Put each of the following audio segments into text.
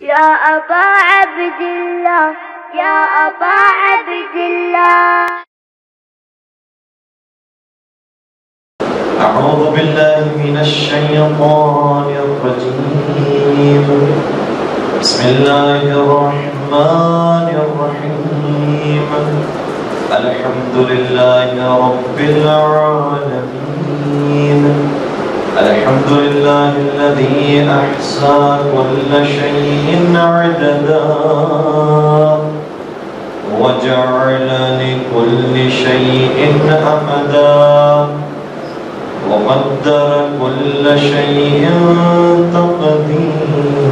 يا أبا عبد الله يا أبا عبد الله. أعوذ بالله من الشيطان الرجيم. بسم الله الرحمن الرحيم. الحمد لله رب العالمين. الحمد لله الذي أحصى كل شيء عددا وجعل لكل شيء أمدا وقدر كل شيء تقديرا.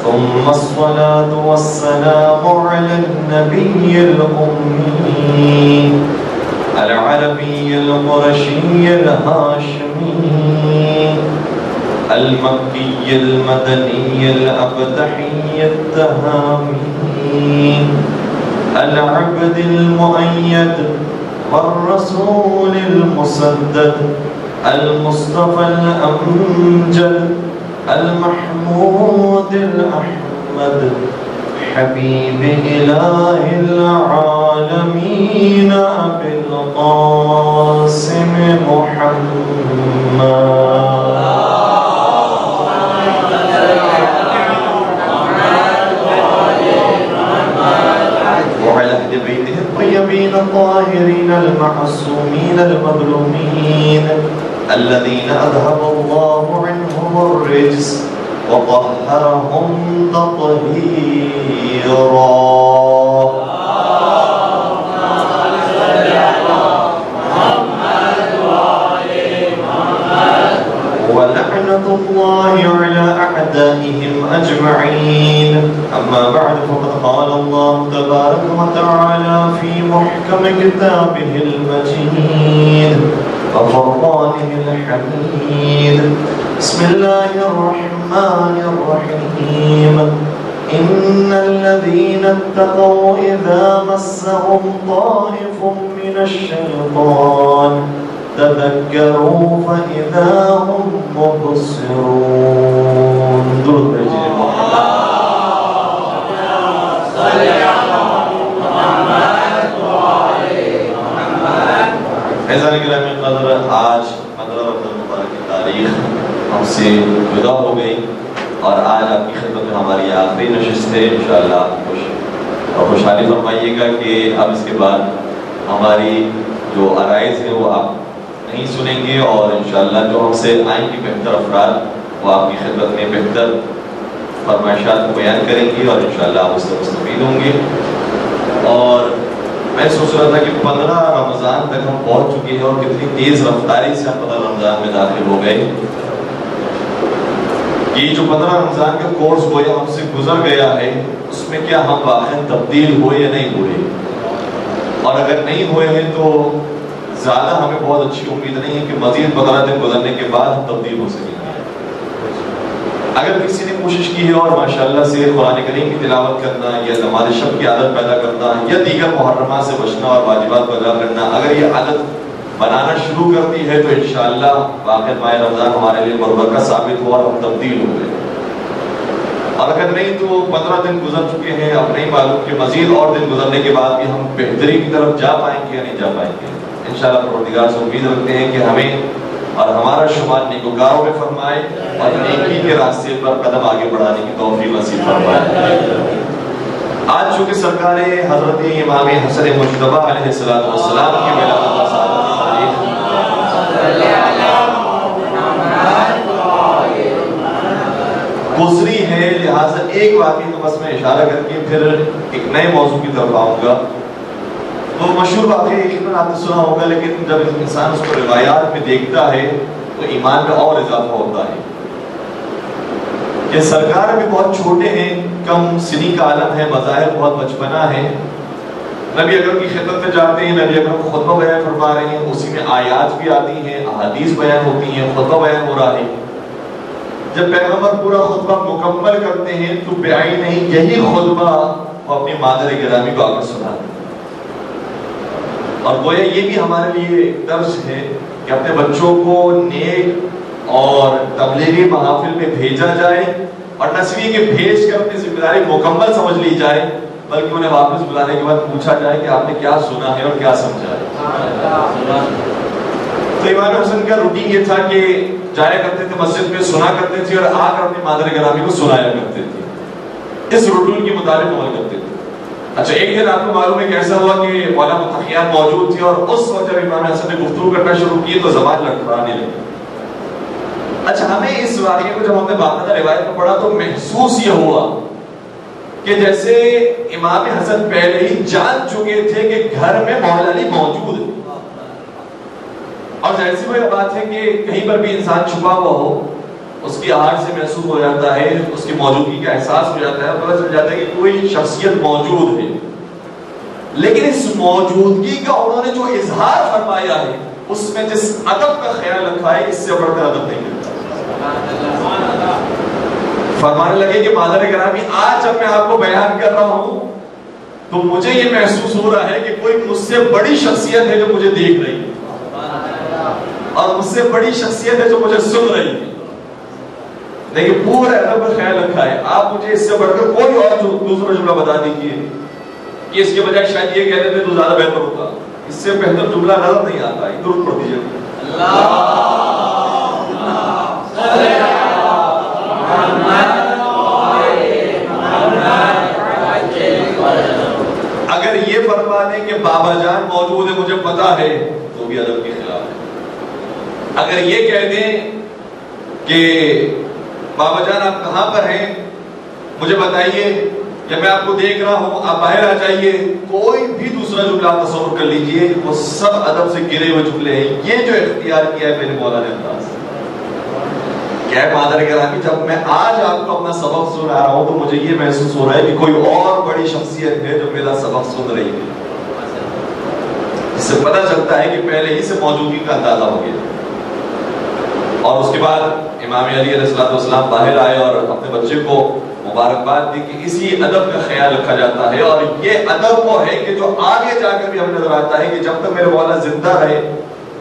ثم الصلاة والسلام على النبي الأمي العربي القرشي الهاشمي المكي المدني الأبدحي التهامي العبد المؤيد والرسول المسدد المصطفى الأمجد المحمود الأحمد حبيب إله العالمين أبي القاسم محمد وعلى أهل بيته الطيبين الطاهرين المعصومين المظلومين الذين أذهب الله عنهم الرجس وطهرهم تطهيرا. ولعنة الله على أعدائهم أجمعين. أما بعد فقد قال الله تبارك وتعالى في محكم كتابه المجيد وفرقانه الحميد. بسم الله الرحمن الرحيم. إن الذين اتقوا إذا مسهم طائف من الشيطان تذكروا فإذا هم مبصرون. درود بھیجیے اعزائے گرامی قدر، آج 15 رمضان المبارک کی تاریخ ہم سے جدا ہو گئی اور آج آپ کی خدمت میں ہماری آخری نشست ہے. انشاءاللہ آپ خوشحالی فرمائیے گا کہ اب اس کے بعد ہماری جو عرائض ہیں وہ آپ نہیں سنیں گے اور انشاءاللہ جو ہم سے آئیں گے بہتر افراد وہ آپ کی خدمت میں بہتر فرمائشات کو بیان کریں گے اور انشاءاللہ آپ اس سے مستفید ہوں گے. اور میں سوچ رہا تھا کہ 15 رمضان تک ہم پہنچ چکے ہیں اور کتنی تیز رفتاری سے ہم 15 رمضان میں داخل ہو گئے. یہ جو 15 رمضان کا کورس گویا ہم سے گزر گیا ہے اس میں کیا ہم واقعا تبدیل ہوئے یا نہیں ہوئے، اور اگر نہیں ہوئے ہیں تو زیادہ ہمیں بہت اچھی امید نہیں ہے کہ مزید 15 دن گزرنے کے بعد ہم تبدیل ہو سکیں گے. اگر کسی نے کوشش کی ہے اور ماشاءاللہ سے قرآن کریم کی تلاوت کرنا یا نماز شب کی عادت پیدا کرنا یا دیگر محرمات سے بچنا اور واجبات کو ادا کرنا، اگر یہ عادت بنانا شروع کرتی ہے تو انشاءاللہ واقعی ماہ رمضان ہمارے لیے برکت ثابت ہوا اور ہم تبدیل ہو گئے. اور اگر نہیں تو 15 دن گزر چکے ہیں، اب نہیں معلوم کہ مزید اور دن گزرنے کے بعد بھی ہم بہتری کی طرف جا پائیں گے یا نہیں جا پائیں گے. انشاءاللہ پروردگار سے امید رکھتے ہیں کہ ہمیں اور ہمارا شمار نیکوکاروں میں فرمائے اور نیکی کے راستے پر قدم آگے بڑھانے کی توفیق نصیب فرمائے. آج چونکہ سرکار حضرت امام حسن مجتبی علیہ السلام کی ولادت گزری ہے، لہٰذا ایک واقعے کو بس میں اشارہ کر کے پھر ایک نئے موضوع کی طرف آؤں گا. تو مشہور واقعہ یقیناً آپ نے سنا ہوگا، لیکن جب انسان اس کو روایات میں دیکھتا ہے تو ایمان میں اور اضافہ ہوتا ہے. کہ سرکار بھی بہت چھوٹے ہیں، کم سنی کا عالم ہے، مظاہر بہت بچپنا ہے. نبی اکرم کی خدمت میں جاتے ہیں، نبی اکرم کو خطبہ بیان فرما رہے ہیں، اسی میں آیات بھی آتی ہیں، احادیث بیان ہوتی ہیں، خطبہ بیان ہو رہا ہے. جب پیغمبر پورا خطبہ مکمل کرتے ہیں تو بیائی نہیں یہی خطبہ وہ اپنی مادر گرامی کو آگے سناتے ہیں. اور گویا یہ بھی ہمارے لیے درس ہے کہ اپنے بچوں کو نیک اور تبلیغی محافل میں بھیجا جائے، اور نہ صرف کہ بھیج کر اپنی ذمہ داری مکمل سمجھ لی جائے، بلکہ انہیں واپس بلانے کے بعد پوچھا جائے کہ آپ نے کیا سنا ہے اور کیا سمجھا ہے۔ تو امام حسن کا روٹین یہ تھا کہ جایا کرتے تھے مسجد میں، سنا کرتے تھے اور آ کر اپنی مادر گرامی کو سنایا کرتے تھے، اس روٹین کے مطابق عمل کرتے تھے۔ اچھا ایک دن آپ کو معلوم ہے کہ ایسا ہوا کہ مولانا متقیان موجود تھے، اور اس وقت جب امام حسن نے گفتگو کرنا شروع کی تو زبان لڑکھڑانے لگی۔ اچھا ہمیں اس واقعے کو جب ہم نے باقاعدہ روایت میں پڑھا تو محسوس یہ ہوا کہ جیسے امام حسن پہلے ہی جان چکے تھے کہ گھر میں مولا علی موجود ہے، اور ظاہر سی وہی بات ہے کہ کہیں پر بھی انسان چھپا ہوا ہو، اس کی آہٹ سے محسوس ہو جاتا ہے، اس کی موجودگی کا احساس ہو جاتا ہے، پتہ چل جاتا ہے کہ کوئی شخصیت موجود ہے۔ لیکن اس موجودگی کا انہوں نے جو اظہار فرمایا ہے، اس میں جس ادب کا خیال رکھا ہے، اس سے بڑھ کر ادب نہیں ملتا۔ فرمانے لگے کہ مادر گرامی آج جب میں آپ کو بیان کر رہا ہوں تو مجھے یہ محسوس ہو رہا ہے کہ کوئی مجھ سے بڑی شخصیت ہے جو مجھے دیکھ رہی ہے، اور مجھ سے بڑی شخصیت ہے جو مجھے سن رہی ہے۔ لیکن پورا ادب کا خیال رکھا ہے۔ آپ مجھے اس سے بڑھ کر کوئی اور دوسرا جملہ بتا دیجیے کہ اس کے بجائے شاید یہ کہہ دیتے تو زیادہ بہتر ہوتا، اس سے بہتر جملہ نظر نہیں آتا ہے۔ درود پڑھ دیجیے۔ اگر یہ فرما دیں کہ بابا جان موجود ہے مجھے پتا ہے تو بھی ادب کے خلاف ہے۔ اگر یہ کہہ دیں کہ بابا جان آپ کہاں پر ہیں مجھے بتائیے، یا میں آپ کو دیکھ رہا ہوں آپ باہر آ جائیے، کوئی بھی دوسرا جملہ آپ تصور کر لیجئے، وہ سب ادب سے گرے ہوئے جملے ہیں۔ یہ جو اختیار کیا ہے میرے مولا نے انداز، کیا ہے مادر گرامی، جب میں آج آپ کو اپنا سبق سنا رہا ہوں تو مجھے یہ محسوس ہو رہا ہے کہ کوئی اور بڑی شخصیت ہے جو میرا سبق سن رہی ہے۔ اس سے پتہ چلتا ہے کہ پہلے ہی سے موجودگی کا اندازہ ہو گیا۔ اور اس کے بعد امام علی علیہ السلام باہر آئے اور اپنے بچے کو مبارکباد دی کہ اسی ادب کا خیال رکھا جاتا ہے، اور یہ ادب وہ ہے کہ جو آگے جا کر بھی ہمیں نظر آتا ہے کہ جب تک میرے مولا زندہ رہے،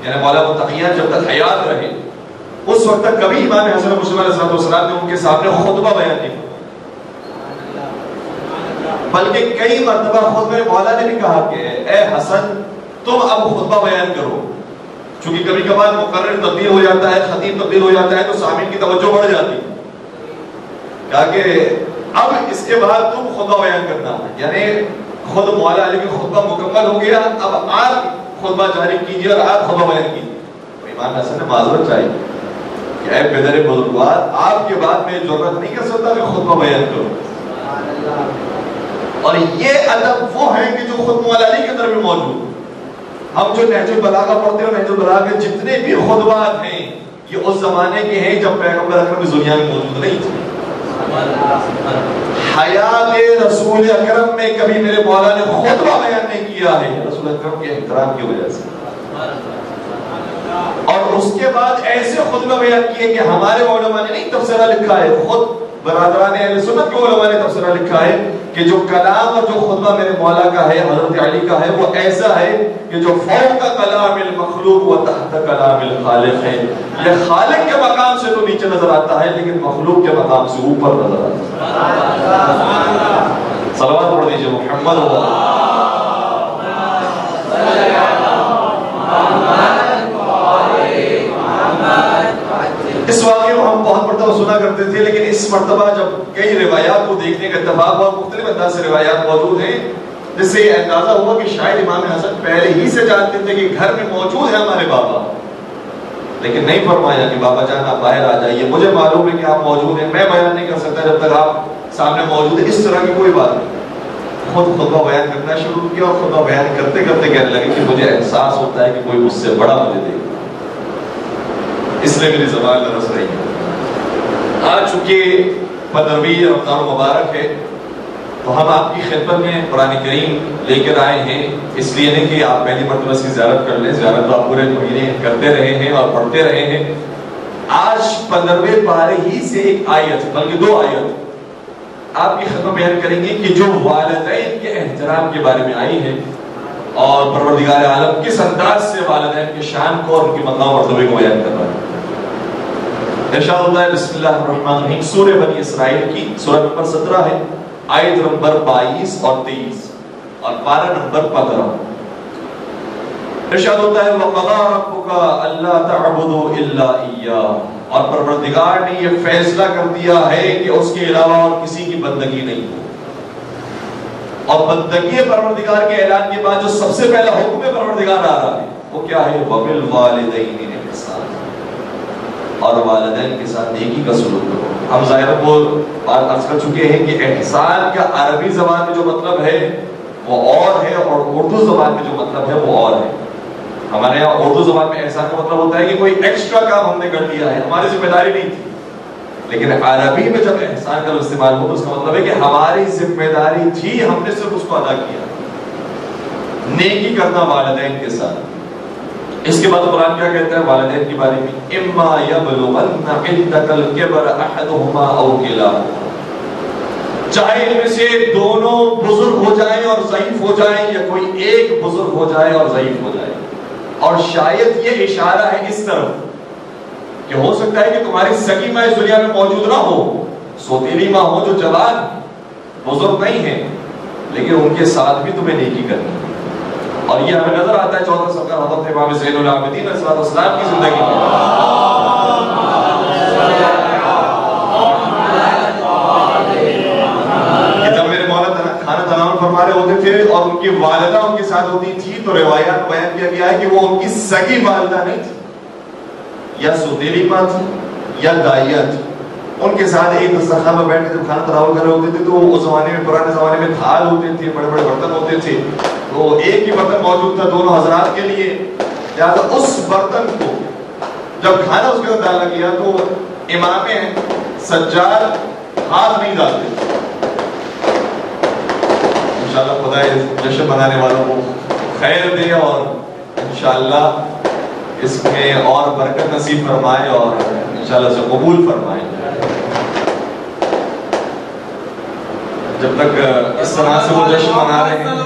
یعنی مولا متقیان جب تک حیات رہے، اس وقت تک کبھی امام حسن مسلم علیہ السلام نے ان کے سامنے خطبہ بیان نہیں کیا، بلکہ کئی مرتبہ خود میرے مولا نے بھی کہا کہ اے حسن تم اب خطبہ بیان کرو، چونکہ کبھی کبھار مقرر تبدیل ہو جاتا ہے، خطیب تبدیل ہو جاتا ہے تو سامعین کی توجہ بڑھ جاتی ہے، کہا کہ اب اس کے بعد تم خطبہ بیان کرنا، یعنی خود مولا علی کا خطبہ مکمل ہو گیا، اب آپ خطبہ جاری کیجیے اور آپ خطبہ بیان کیجیے۔ امام حسن نے معذرت چاہیے کہ اے پدر بزرگوار آپ کے بعد میں ضرورت نہیں کر سکتا کہ خطبہ بیان کروں، اور یہ ادب وہ ہے کہ جو خود مولا علی کے اندر بھی موجود۔ ہم جو نہج البلاغہ پڑھتے ہیں، نہج البلاغہ کے جتنے بھی خطبات ہیں یہ اس زمانے کے ہیں جب پیغمبر اکرم اس دنیا میں موجود نہیں تھے۔ حیات رسول اکرم میں کبھی میرے مولا نے خطبہ بیان نہیں کیا ہے، رسول اکرم کے احترام کی وجہ سے، اور اس کے بعد ایسے خطبہ بیان کیے کہ ہمارے علماء نے نہیں تفسیرہ لکھا ہے، خود برادران اہل سنت کے علماء نے تفسیرہ لکھا ہے کہ جو کلام اور جو خطبہ میرے مولا کا ہے، حضرت علی کا ہے، وہ ایسا ہے کہ جو فوق کلام المخلوق و تحت کلام الخالق ہے، یہ خالق کے مقام سے تو نیچے نظر آتا ہے لیکن مخلوق کے مقام سے اوپر نظر آتا ہے۔ صلوات پڑھ دیجئے محمد اس واقعے کو ہم بہت مرتبہ سنا کرتے تھے، لیکن اس مرتبہ جب کئی روایات کو دیکھنے کا اتفاق اور مختلف انداز سے روایات موجود ہیں، جس سے یہ اندازہ ہوا کہ شاید امام حسن پہلے ہی سے جانتے تھے کہ گھر میں موجود ہے ہمارے بابا، لیکن نہیں فرمایا کہ بابا جان آپ باہر آ جائیے، مجھے معلوم ہے کہ آپ موجود ہیں، میں بیان نہیں کر سکتا جب تک آپ سامنے موجود ہیں۔ اس طرح کی کوئی بات نہیں، خود خطبہ بیان کرنا شروع کیا، اور خطبہ بیان کرتے کرتے کہنے لگے کہ مجھے احساس ہوتا ہے کہ کوئی مجھ سے بڑا مجھے دے، اس لیے میری زبان لرز رہی ہے۔ آج چونکہ 15ویں رمضان مبارک ہے تو ہم آپ کی خدمت میں قرآن کریم لے کر آئے ہیں، اس لیے نہیں کہ آپ پہلی مرتبہ اس کی زیارت کر لیں، زیارت تو آپ پورے مہینے کرتے رہے ہیں اور پڑھتے رہے ہیں۔ آج 15ویں پارے ہی سے ایک آیت بلکہ 2 آیت آپ کی خدمت بیان کریں گے کہ جو والدین کے احترام کے بارے میں آئی ہے، اور پروردگار عالم کس انداز سے والدین کے شان کو اور ان کے مقام مرتبے کو بیان کر رہا ہے۔ ارشاد ہوتا ہے بسم اللہ الرحمن الرحیم، سورہ بنی اسرائیل کی سورہ نمبر 17 ہے، آیت نمبر 22 اور 23 اور پارہ نمبر 15۔ ارشاد ہوتا ہے وَقَضَىٰ رَبُّكَ أَلَّا تَعْبُدُوا إِلَّا إِيَّاهُ، اور پروردگار نے یہ فیصلہ کر دیا ہے کہ اس کے علاوہ اور کسی کی بندگی نہیں ہو۔ اور بندگی پروردگار کے اعلان کے بعد جو سب سے پہلا حکم پروردگار آ رہا ہے وہ کیا ہے؟ وَبِالْوَالِدَيْنِ إِحْسَانًا، اور والدین کے ساتھ نیکی کا سلوک کرو۔ ہم ظاہر کو بات عرض کر چکے ہیں کہ احسان کا عربی زبان میں جو مطلب ہے وہ اور ہے، اور اردو زبان میں جو مطلب ہے وہ اور ہے۔ ہمارے یہاں اردو زبان میں احسان کا مطلب ہوتا ہے کہ کوئی ایکسٹرا کام ہم نے کر دیا ہے، ہماری ذمہ داری نہیں تھی، لیکن عربی میں جب احسان کا استعمال ہو تو اس کا مطلب ہے کہ ہماری ذمہ داری تھی، ہم نے صرف اس کو ادا کیا۔ نیکی کرنا والدین کے ساتھ۔ اس کے بعد قرآن کیا کہتا ہے والدین کے بارے میں؟ اما یبلغن عندک الکبر احدہما او کلاہما، چاہے ان میں سے دونوں بزرگ ہو جائیں اور ضعیف ہو جائیں، یا کوئی ایک بزرگ ہو جائے اور ضعیف ہو جائے۔ اور شاید یہ اشارہ ہے اس طرف کہ ہو سکتا ہے کہ تمہاری سگی ماں اس دنیا میں موجود نہ ہو، سوتیلی ماں ہو جو جوان بزرگ نہیں ہے، لیکن ان کے ساتھ بھی تمہیں نیکی کرنی ہے۔ اور یہ ہمیں نظر آتا ہے 14 سال کا حضرت امام زین العابدین علیہ السلام کی زندگی میں۔ کہ جب میرے مولا کھانا تناول فرما رہے ہوتے تھے اور ان کی والدہ ان کے ساتھ ہوتی تھی تو روایات بیان کیا گیا ہے کہ وہ ان کی سگی والدہ نہیں تھی، یا سوتیلی ماں تھی یا دائیہ تھی۔ ان کے ساتھ ایک دسترخوان میں بیٹھ کے جب کھانا تناول کر رہے ہوتے تھے تو اس زمانے میں، پرانے زمانے میں تھال ہوتے تھے، بڑے بڑے برتن ہوتے تھے، تو ایک ہی برتن موجود تھا دونوں حضرات کے لیے، لہٰذا اس برتن کو جب کھانا اس کے اندر ڈالا گیا تو امام سجاد ہاتھ نہیں ڈالتے۔ انشاءاللہ خدا اس جشن منانے والوں کو خیر دے اور انشاءاللہ اس میں اور برکت نصیب فرمائے اور انشاءاللہ سے قبول فرمائے۔ جب تک اس طرح سے وہ جشن منا رہے ہیں،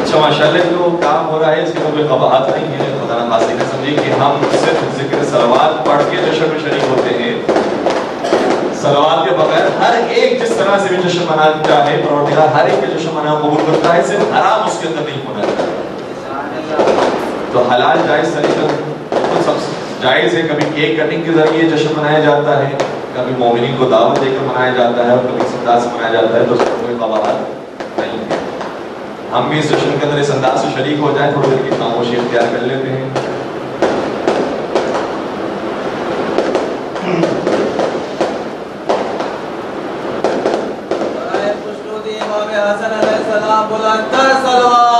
اچھا ماشاءاللہ جو کام ہو رہا ہے اس کی کوئی قباحت نہیں ہے، خدا نخواستہ کہ سمجھے کہ ہم صرف ذکر صلوات پڑھ کے جشن میں شریک ہوتے ہیں۔ صلوات کے بغیر ہر ایک جس طرح سے بھی جشن منانا چاہے پروردگار ہر ایک کے جشن منانا قبول کرتا ہے، صرف حرام اس کے اندر نہیں ہونا چاہیے۔ تو حلال جائز طریقہ تو سب جائز ہے، کبھی کیک کٹنگ کے ذریعے جشن منایا جاتا ہے، کبھی مومنین کو دعوت دے کر منایا جاتا ہے، اور کبھی اس انداز سے منایا جاتا ہے، تو اس میں کوئی قباحت نہیں ہے۔ ہم بھی اس جشن کے اندر اس انداز سے شریک ہو جائیں، تھوڑی دیر کی خاموشی اختیار کر لیتے ہیں۔ حسن علیہ السلام بلندر صلوات۔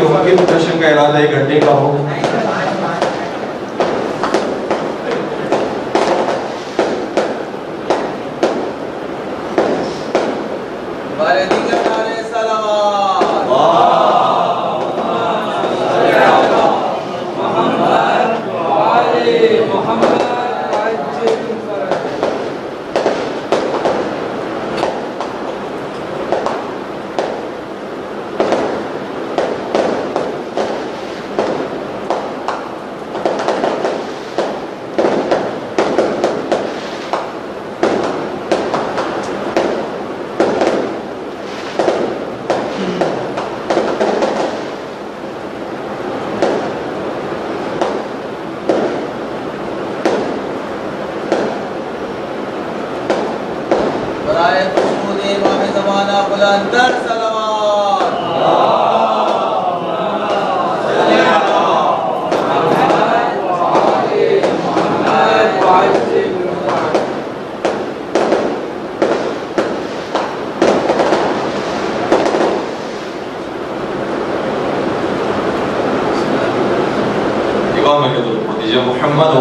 ممکن جشن کا ارادہ 1 گھنٹے کا ہو، بلندر صلوات۔ محمد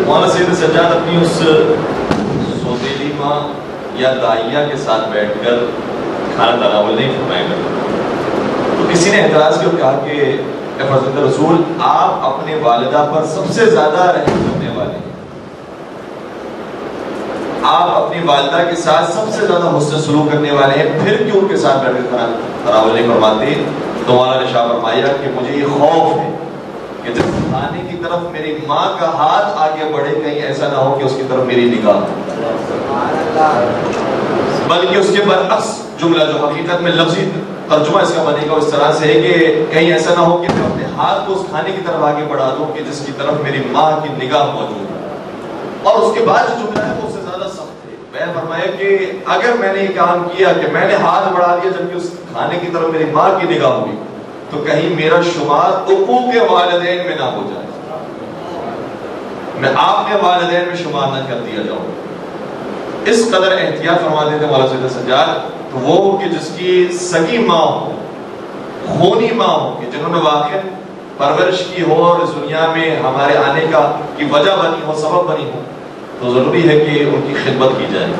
مولانا سید سجاد اپنی اس سوتیلی ماں یا دائیہ کے ساتھ بیٹھ کر کھانا تناول نہیں فرمایا کرتے. تو کسی نے اعتراض کیا، کہا کہ اے فرزند رسول آپ اپنے والدہ پر سب سے زیادہ رحم کرنے والے ہیں، آپ اپنی والدہ کے ساتھ سب سے زیادہ حسن سلوک کرنے والے ہیں، پھر کیوں ان کے ساتھ بیٹھ کر تناول نہیں فرماتے؟ تو مولانا نے شاہ فرمایا کہ مجھے یہ خوف ہے کہ جب کھانے کی طرف میری ماں کا ہاتھ آگے بڑھے کہیں ایسا نہ ہو کہ اس کی طرف میری نگاہ، بلکہ اس کے برعکس جملہ جو حقیقت میں لفظی ترجمہ اس کا بنے گا اس طرح سے ہے کہ کہیں ایسا نہ ہو کہ میں اپنے ہاتھ کو اس کھانے کی طرف آگے بڑھا دوں کہ جس کی طرف میری ماں کی نگاہ موجود ہے. اور اس کے بعد جو جملہ ہے وہ اس سے زیادہ سخت ہے. میں فرمایا کہ اگر میں نے یہ کام کیا کہ میں نے ہاتھ بڑھا دیا جبکہ اس کھانے کی طرف میری ماں کی نگاہ ہوئی تو کہیں میرا شمار حقوق والدین میں نہ ہو جائے، میں آپ کے والدین میں شمار نہ کر دیا جاؤں. اس قدر احتیاط فرماتے تھے مولانا سید سجاد. تو وہ کہ جس کی سگی ماں ہو، خونی ماں ہو، کہ جنہوں نے واقع پرورش کی ہو اور اس دنیا میں ہمارے آنے کی وجہ بنی ہو، سبب بنی ہو، تو ضروری ہے کہ ان کی خدمت کی جائے.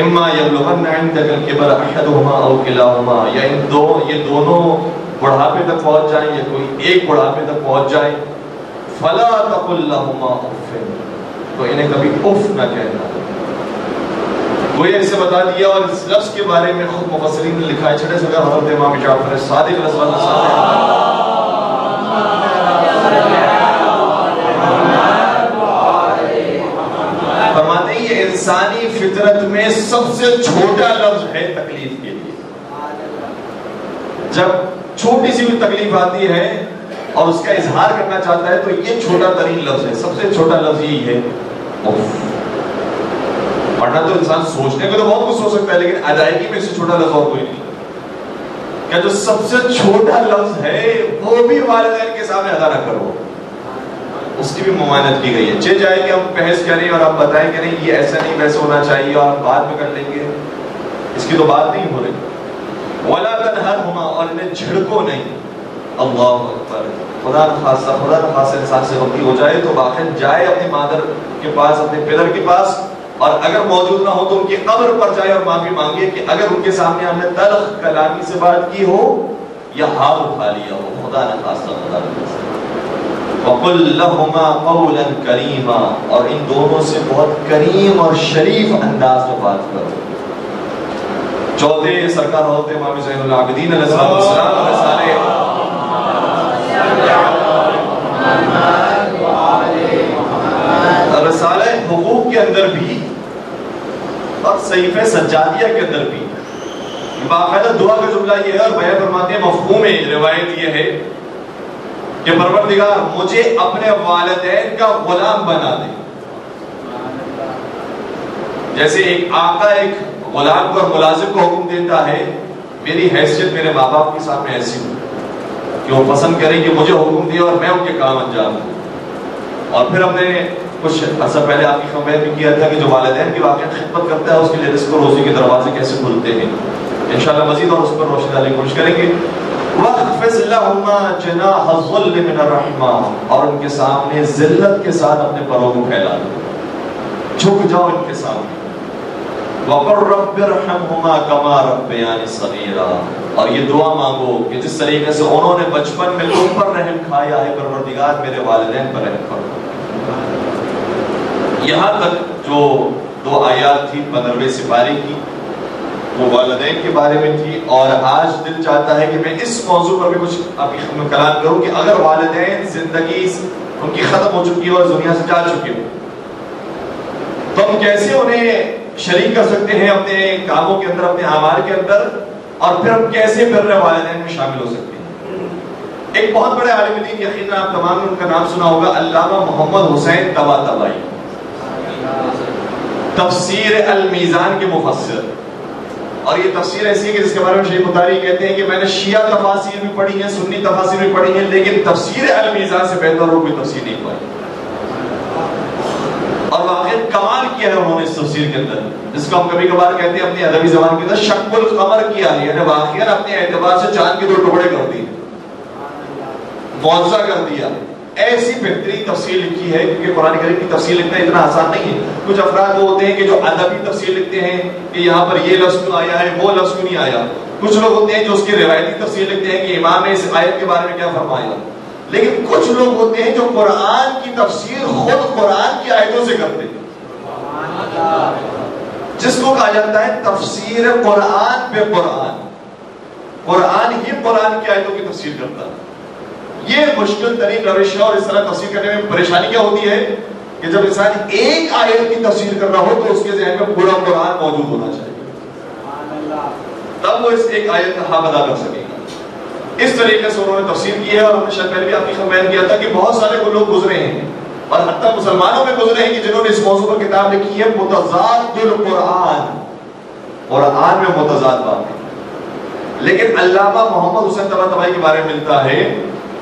اما یبلغن عندک الکبر احدہما او کلاہما، یا یہ دونوں بڑھاپے تک پہنچ جائیں یا کوئی ایک بڑھاپے تک پہنچ جائے، فلا تقل لہما اف، تو انہیں کبھی اف نہ کہنا. گویا اسے بتا دیا. اور اس لفظ کے بارے میں خود مفسرین نے لکھا ہے، چھٹے سے حضرت امام جعفر صادق رضی اللہ عنہ فرماتے ہیں یہ انسانی فطرت میں سب سے چھوٹا لفظ ہے تکلیف کے لیے. جب چھوٹی سی بھی تکلیف آتی ہے اور اس کا اظہار کرنا چاہتا ہے تو یہ چھوٹا ترین لفظ ہے، سب سے چھوٹا لفظ یہی ہے اف. ورنہ تو انسان سوچنے کو تو بہت کچھ سوچ سکتا ہے لیکن ادائیگی میں اس سے چھوٹا لفظ اور کوئی نہیں. کیا جو سب سے چھوٹا لفظ ہے وہ بھی والدین کے سامنے ادا نہ کرو، اس کی بھی ممانعت کی گئی ہے. چل جائے کہ ہم بحث کریں اور آپ بتائیں کہ نہیں یہ ایسا نہیں ویسا ہونا چاہیے اور بعد میں کر لیں گے، اس کی تو بات نہیں ہو رہی. وَلَا تَنْهَرْهُمَا، اور انہیں جھڑکو نہیں. اللہ اکبر. خدا نخواستہ انسان سے غلطی ہو جائے تو واقعی جائے اپنی مادر کے پاس، اپنے پدر کے پاس، اور اگر موجود نہ ہو تو ان کی قبر پر جائے اور معافی مانگے کہ اگر ان کے سامنے ہم نے تلخ کلامی سے بات کی ہو یا ہاتھ اٹھا لیا ہو. خدا نخواستہ خدا نخواستہ. وَقُلْ لَهُمَا قَوْلًا كَرِيمًا، اور ان دونوں سے بہت کریم اور شریف انداز میں بات کرو. چوتھے سرکار ہوتے امام زین العابدین علیہ السلام رسالہ حقوق کے اندر بھی اور صحیفہ سجادیہ کے اندر بھی باقاعدہ دعا کا جملہ یہ ہے اور بیان فرماتے ہیں مفہوم روایت یہ ہے کہ پروردگار مجھے اپنے والدین کا غلام بنا دے. جیسے ایک آقا ایک غلام کو اور ملازم کو حکم دیتا ہے، میری حیثیت میرے ماں باپ کے سامنے ایسی ہو کہ وہ پسند کریں کہ مجھے حکم دیا اور میں ان کے کام انجام دوں. اور پھر ہم نے کچھ عرصہ پہلے آپ کی خبر بھی کیا تھا کہ جو والدین کی واقعی خدمت کرتا ہے اس کے لیے رزق و روزی کے دروازے کیسے کھلتے ہیں. انشاءاللہ مزید اور اس پر روشنی ڈالنے کی کوشش کریں گے. وَاخْفِضْ لَهُمَا جَنَاحَ الظُّلِّ مِنَ الرَّحْمَةِ، اور ان کے سامنے ذلت کے ساتھ اپنے پروں کو پھیلا دو، جھک جاؤ ان کے سامنے. وَقُلْ رَبِّ ارْحَمْهُمَا كَمَا رَبَّيَانِي صَغِيرًا، اور یہ دعا مانگو کہ جس طریقے سے انہوں نے بچپن میں تم پر رحم کھایا ہے پروردگار میرے والدین پر رحم کرو. یہاں تک جو دو آیات تھی 15ویں سپارے کی وہ والدین کے بارے میں تھی. اور آج دل چاہتا ہے کہ میں اس موضوع پر بھی کچھ آپ کی خدمت میں کلام کروں کہ اگر والدین زندگی ان کی ختم ہو چکی ہو اور دنیا سے جا چکے ہو تو ہم کیسے انہیں شریک کر سکتے ہیں اپنے کاموں کے اندر، اپنے اعمال کے اندر، اور پھر ہم کیسے بر والدین میں شامل ہو سکتے ہیں. ایک بہت بڑے عالم دین یقیناً آپ تمام نے ان کا نام سنا ہوگا، علامہ محمد حسین طباطبائی، تفسیر المیزان کے مفسر. اور یہ تفسیر ایسی ہے کہ جس کے بارے میں شیخ مطاری کہتے ہیں کہ میں نے شیعہ تفاسیر بھی پڑھی ہیں، سنی تفاسیر بھی پڑھی ہیں، لیکن تفسیر المیزان سے بہتر اور کوئی تفسیر نہیں پڑھی. اور واقعی کمال کیا ہے انہوں نے اس تفسیر کے اندر، جس کو ہم کبھی کبھار کہتے ہیں اپنی ادبی زبان کے اندر شق القمر کیا ہے، یعنی واقعی اپنے اعتبار سے چاند کے 2 ٹکڑے کر دیے، معجزہ کر دیا. ایسی بہترین تفسیر لکھی ہے، کیونکہ قرآن کریم کی تفسیر لکھنا اتنا آسان نہیں ہے. کچھ افراد وہ ہوتے ہیں کہ جو ادبی تفسیر لکھتے ہیں کہ یہاں پر یہ لفظ کیوں آیا ہے، وہ لفظ کیوں نہیں آیا. کچھ لوگ ہوتے ہیں جو اس کی روایتی تفسیر لکھتے ہیں کہ امام نے اس آیت کے بارے میں کیا فرمایا. لیکن کچھ لوگ ہوتے ہیں جو قرآن کی تفسیر خود قرآن کی آیتوں سے کرتے ہیں، جس کو کہا جاتا ہے تفسیر قرآن پہ قرآن. قرآن ہی قرآن کی آیتوں کی تفسیر کرتا ہے. یہ مشکل ترین روش ہے. اور اس طرح تفسیر کرنے میں پریشانی کیا ہوتی ہے کہ جب انسان ایک آیت کی تفسیر کر رہا ہو تو اس کے ذہن میں پورا قرآن موجود ہونا چاہیے، تب وہ اس ایک آیت کا حق ادا کر سکے گا. اس طریقے سے انہوں نے تفسیر کی ہے. اور ہم نے شاید پہلے بھی آپ کی بیان کیا تھا کہ بہت سارے لوگ گزرے ہیں اور حتیٰ مسلمانوں میں گزرے ہیں کہ جنہوں نے اس موضوع پر کتاب لکھی ہے متضاد القرآن، قرآن میں متضاد باتیں. لیکن علامہ محمد حسین طباطبائی کے بارے میں ملتا ہے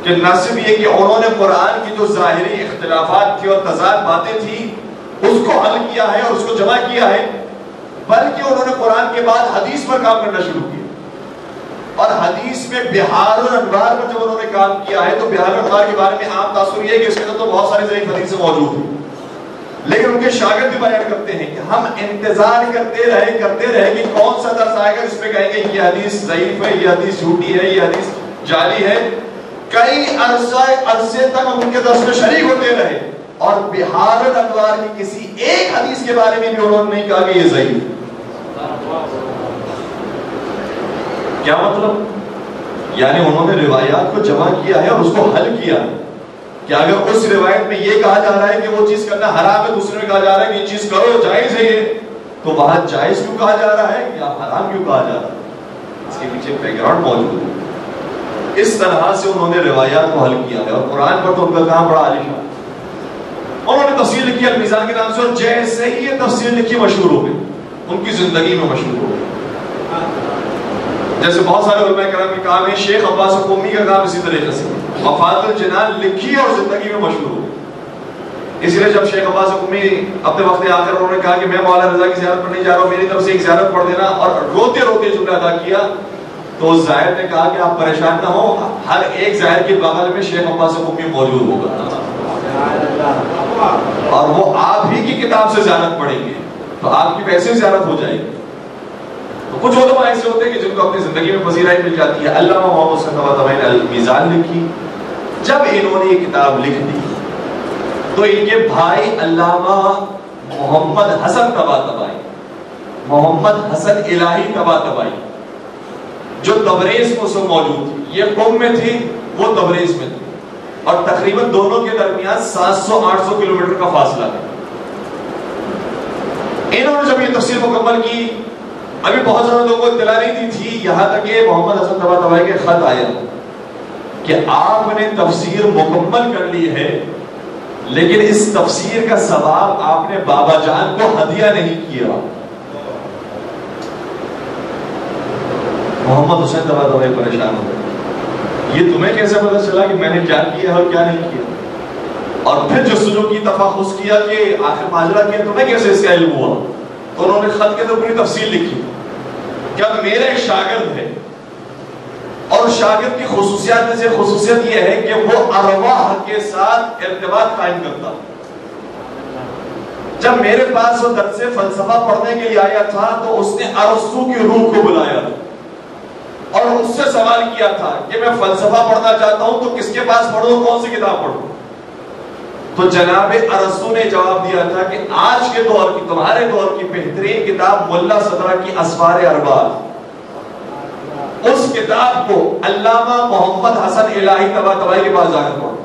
کہ نہ صرف یہ کہ انہوں نے قرآن کی جو ظاہری اختلافات تھی اور تضاد باتیں تھی اس کو حل کیا ہے اور اس کو جمع کیا ہے، بلکہ انہوں نے قرآن کے بعد حدیث پر کام کرنا شروع کیا. اور حدیث میں بہار الانوار پر جب انہوں نے کام کیا ہے تو بہار الانوار کے بارے میں عام تاثر یہ ہے کہ اس کے اندر تو بہت ساری ضعیف حدیثیں موجود ہیں. لیکن ان کے شاگرد بھی بیان کرتے ہیں کہ ہم انتظار کرتے رہے کہ کون سا درس آئے گا جس میں کہیں گے یہ حدیث ضعیف ہے، یہ حدیث جھوٹی ہے، یہ حدیث جعلی ہے. کئی عرصے تک ہم ان کے درس میں شریک ہوتے رہے اور بہار الانوار کی کسی ایک حدیث کے بارے میں بھی انہوں نے نہیں کہا کہ یہ ضعیف. کیا مطلب؟ یعنی انہوں نے روایات کو جمع کیا ہے اور اس کو حل کیا ہے کہ اگر اس روایت میں یہ کہا جا رہا ہے کہ وہ چیز کرنا حرام ہے، دوسرے میں کہا جا رہا ہے کہ یہ چیز کرو جائز ہے یہ، تو وہاں جائز کیوں کہا جا رہا ہے یا حرام کیوں کہا جا رہا ہے؟ اس کے پیچھے بیک گراؤنڈ موجود ہے. اس طرح سے انہوں نے روایات کو حل کیا ہے. اور قرآن پر تو ان کا کام بڑا عالیشان. انہوں نے تفسیر لکھی المیزان کے نام سے اور جیسے ہی یہ تفسیر لکھی مشہور ہو گئی، ان کی زندگی میں مشہور ہو گئی. جیسے بہت سارے علماء کرام کے کام ہے. شیخ عباس قومی کا کام اسی طریقے سے مفاد الجنان لکھی اور زندگی میں مشہور ہو گئی. اس لیے جب شیخ عباس قومی اپنے وقت آخر انہوں نے کہا کہ میں مولانا رضا کی زیارت پر نہیں جا رہا ہوں، میری طرف سے ایک زیارت پڑھ دینا، اور روتے روتے جملہ ادا کیا، تو اس زائر نے کہا کہ آپ پریشان نہ ہو، ہر ایک زائر کے بغل میں شیخ عباس قومی موجود ہوگا اور وہ آپ ہی کی کتاب سے زیارت پڑھیں گے تو آپ کی ویسے زیارت ہو جائے گی. تو کچھ علماء ایسے ہوتے ہیں کہ جن کو اپنی زندگی میں پذیرائی مل جاتی ہے. علامہ محمد حسین طباطبائی نے المیزان لکھی. جب انہوں نے یہ کتاب لکھ دی تو ان کے بھائی علامہ محمد حسن طباطبائی، محمد حسن الہی طباطبائی، جو تبریز میں اس وقت موجود تھی، یہ قم میں تھی، وہ تبریز میں تھی، اور تقریباً دونوں کے درمیان 700-800 کلومیٹر کا فاصلہ ہے. انہوں نے جب یہ تفسیر مکمل کی، ابھی بہت زیادہ لوگوں کو اطلاع نہیں تھی، یہاں تک کہ محمد حسن طباطبائی کے خط آیا کہ آپ نے تفسیر مکمل کر لی ہے لیکن اس تفسیر کا ثواب آپ نے بابا جان کو ہدیہ نہیں کیا. محمد حسین طباطبائی پریشان ہو گئے، یہ تمہیں کیسے پتہ چلا کہ میں نے کیا کیا اور کیا نہیں کیا؟ اور پھر جستجو کی تفحص کیا کہ آخر ماجرا کیا، تمہیں کیسے اس کا علم ہوا؟ تو انہوں نے خط کے اندر پوری تفصیل لکھی کہ اب میرا ایک شاگرد ہے اور شاگرد کی خصوصیات میں سے خصوصیت یہ ہے کہ وہ ارواح کے ساتھ ارتباط قائم کرتا. جب میرے پاس وہ درس فلسفہ پڑھنے کے لیے آیا تھا تو اس نے ارسطو کی روح کو بلایا اور اس سے سوال کیا تھا کہ میں فلسفہ پڑھنا چاہتا ہوں تو کس کے پاس پڑھوں، کون سی کتاب پڑھوں؟ تو جناب ارسطو نے جواب دیا تھا کہ آج کے دور کی، تمہارے دور کی بہترین کتاب ملا صدرہ کی اسفار ارباب، اس کتاب کو علامہ محمد حسن الہی طباطبائی کے پاس جا کر پڑھو،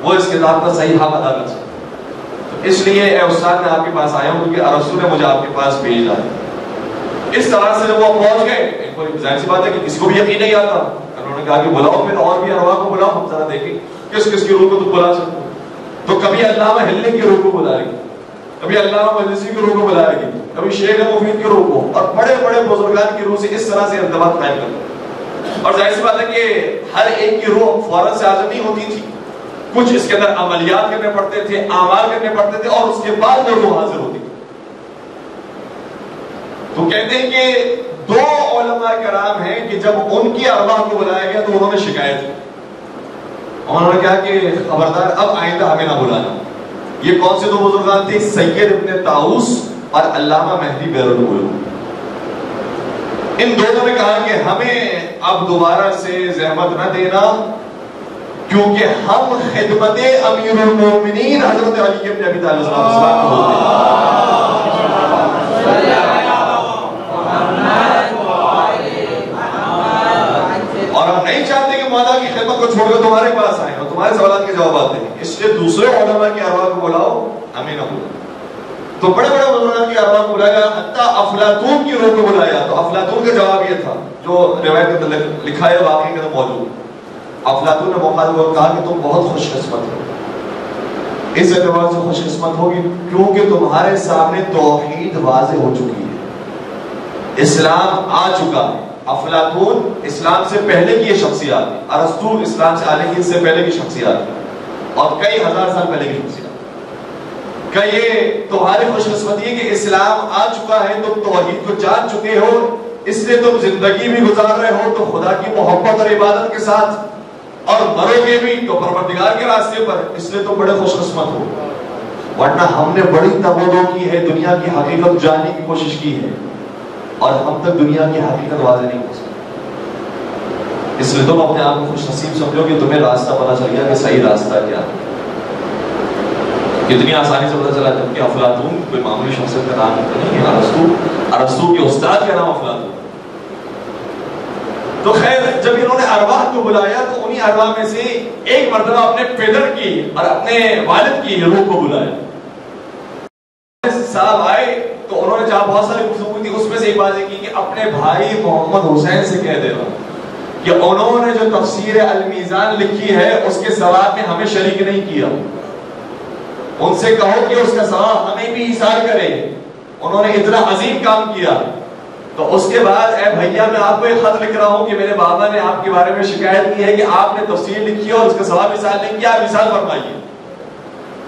وہ اس کتاب کا صحیح حق ادا کر سکے. اس لیے اے استاد میں آپ کے پاس آیا ہوں کیونکہ ارسطو نے مجھے آپ کے پاس بھیجا ہے. اس طرح سے جب وہ پہنچ گئے، کوئی ظاہر سی بات ہے کہ کسی کو بھی یقین نہیں آتا، انہوں نے کہا کہ بلاؤ پھر اور بھی ارواح کو بلاؤ، ہم ذرا دیکھیں کس کس کی روح کو تم بلا سکتے ہو. تو کبھی علامہ ہلنے کی روح کو بلائے گی، کبھی علامہ مجلسی کی روح کو بلائے گی، کبھی شیخ مفید کی روح کو، اور بڑے بڑے بزرگان کی روح سے اس طرح سے ارتباط قائم کرتے. اور ظاہر سی بات ہے کہ ہر ایک کی روح فوراً سے حاضر نہیں ہوتی تھی، کچھ اس کے اندر عملیات کرنے پڑتے تھے، اعمال کرنے پڑتے تھے، اور اس کے بعد وہ روح حاضر ہوتی تھی. تو کہتے ہیں کہ دو علماء کرام ہیں کہ جب ان کی ارواح کو بلایا گیا تو انہوں نے شکایت کی انہوں نے کہا کہ خبردار اب آئندہ ہمیں نہ بلانا. یہ کون سے دو بزرگان تھے؟ سید ابن طاؤس اور علامہ مہدی بیرونی. ان دونوں نے کہا کہ ہمیں اب دوبارہ سے زحمت نہ دینا، کیونکہ ہم خدمت امیر المومنین حضرت علی ابن ابی طالب صلی اللہ علیہ وسلم ہوتے اور ہم نہیں چاہتے کہ مولا کی خدمت کو چھوڑ کر تمہارے پاس آئیں اور تمہارے سوالات کے جوابات دیں. اس لیے دوسرے علماء کی ارواح کو بلاؤ، ہمیں نہ بلاؤ. تو بڑے بڑے علماء کی ارواح کو بلایا، حتیٰ افلاطون کی روح کو بلایا. تو افلاطون کا جواب یہ تھا جو روایت کے اندر لکھا ہے، واقعی کے اندر موجود. افلاطون نے مخاطب کو کہا کہ تم بہت خوش قسمت ہو، اس اعتبار سے خوش قسمت ہوگی کیونکہ تمہارے سامنے توحید واضح ہو چکی ہے، اسلام آ چکا ہے. افلاطون اسلام سے پہلے کی یہ شخصیات ہے، ارسطو اسلام سے آنے کی سے پہلے کی شخصیات ہے، اور کئی ہزار سال پہلے کی شخصیات. کہ یہ تمہاری خوش قسمتی ہے کہ اسلام آ چکا ہے، تم توحید کو جان چکے ہو، اس لیے تم زندگی بھی گزار رہے ہو تو خدا کی محبت اور عبادت کے ساتھ، اور مرو گے بھی تو پروردگار کے راستے پر، اس لیے تم بڑے خوش قسمت ہو. ورنہ ہم نے بڑی تبدیلی کی ہے، دنیا کی حقیقت جاننے کی کوشش کی ہے اور ہم تک دنیا کی حقیقت واضح نہیں ہو سکتی. اس لیے تم اپنے آپ کو خوش نصیب سمجھو کہ تمہیں راستہ پتہ چل گیا کہ صحیح راستہ کیا ہے. کتنی آسانی سے پتہ چلا، جبکہ افلاطون کوئی معمولی شخصیت کا نام نہیں ہے، ارسطو کے استاد کا نام افلاطون. تو خیر جب انہوں نے ارواح کو بلایا تو انہی ارواح میں سے ایک مرتبہ اپنے پیدر کی اور اپنے والد کی روح کو بلایا. صاحب آئے تو انہوں نے جہاں بہت ساری گفتگو تھی اس میں سے ایک بات یہ کی کہ اپنے بھائی محمد حسین سے کہہ دینا کہ انہوں نے جو تفسیر المیزان لکھی ہے اس کے ثواب میں ہمیں شریک نہیں کیا. ان سے کہو کہ اس کا ثواب ہمیں بھی ایثار کرے، انہوں نے اتنا عظیم کام کیا. تو اس کے بعد اے بھیا میں آپ کو ایک خط لکھ رہا ہوں کہ میرے بابا نے آپ کے بارے میں شکایت کی ہے کہ آپ نے تفسیر لکھی ہے اور اس کا ثواب مثال نہیں کیا، آپ مثال فرمائیے.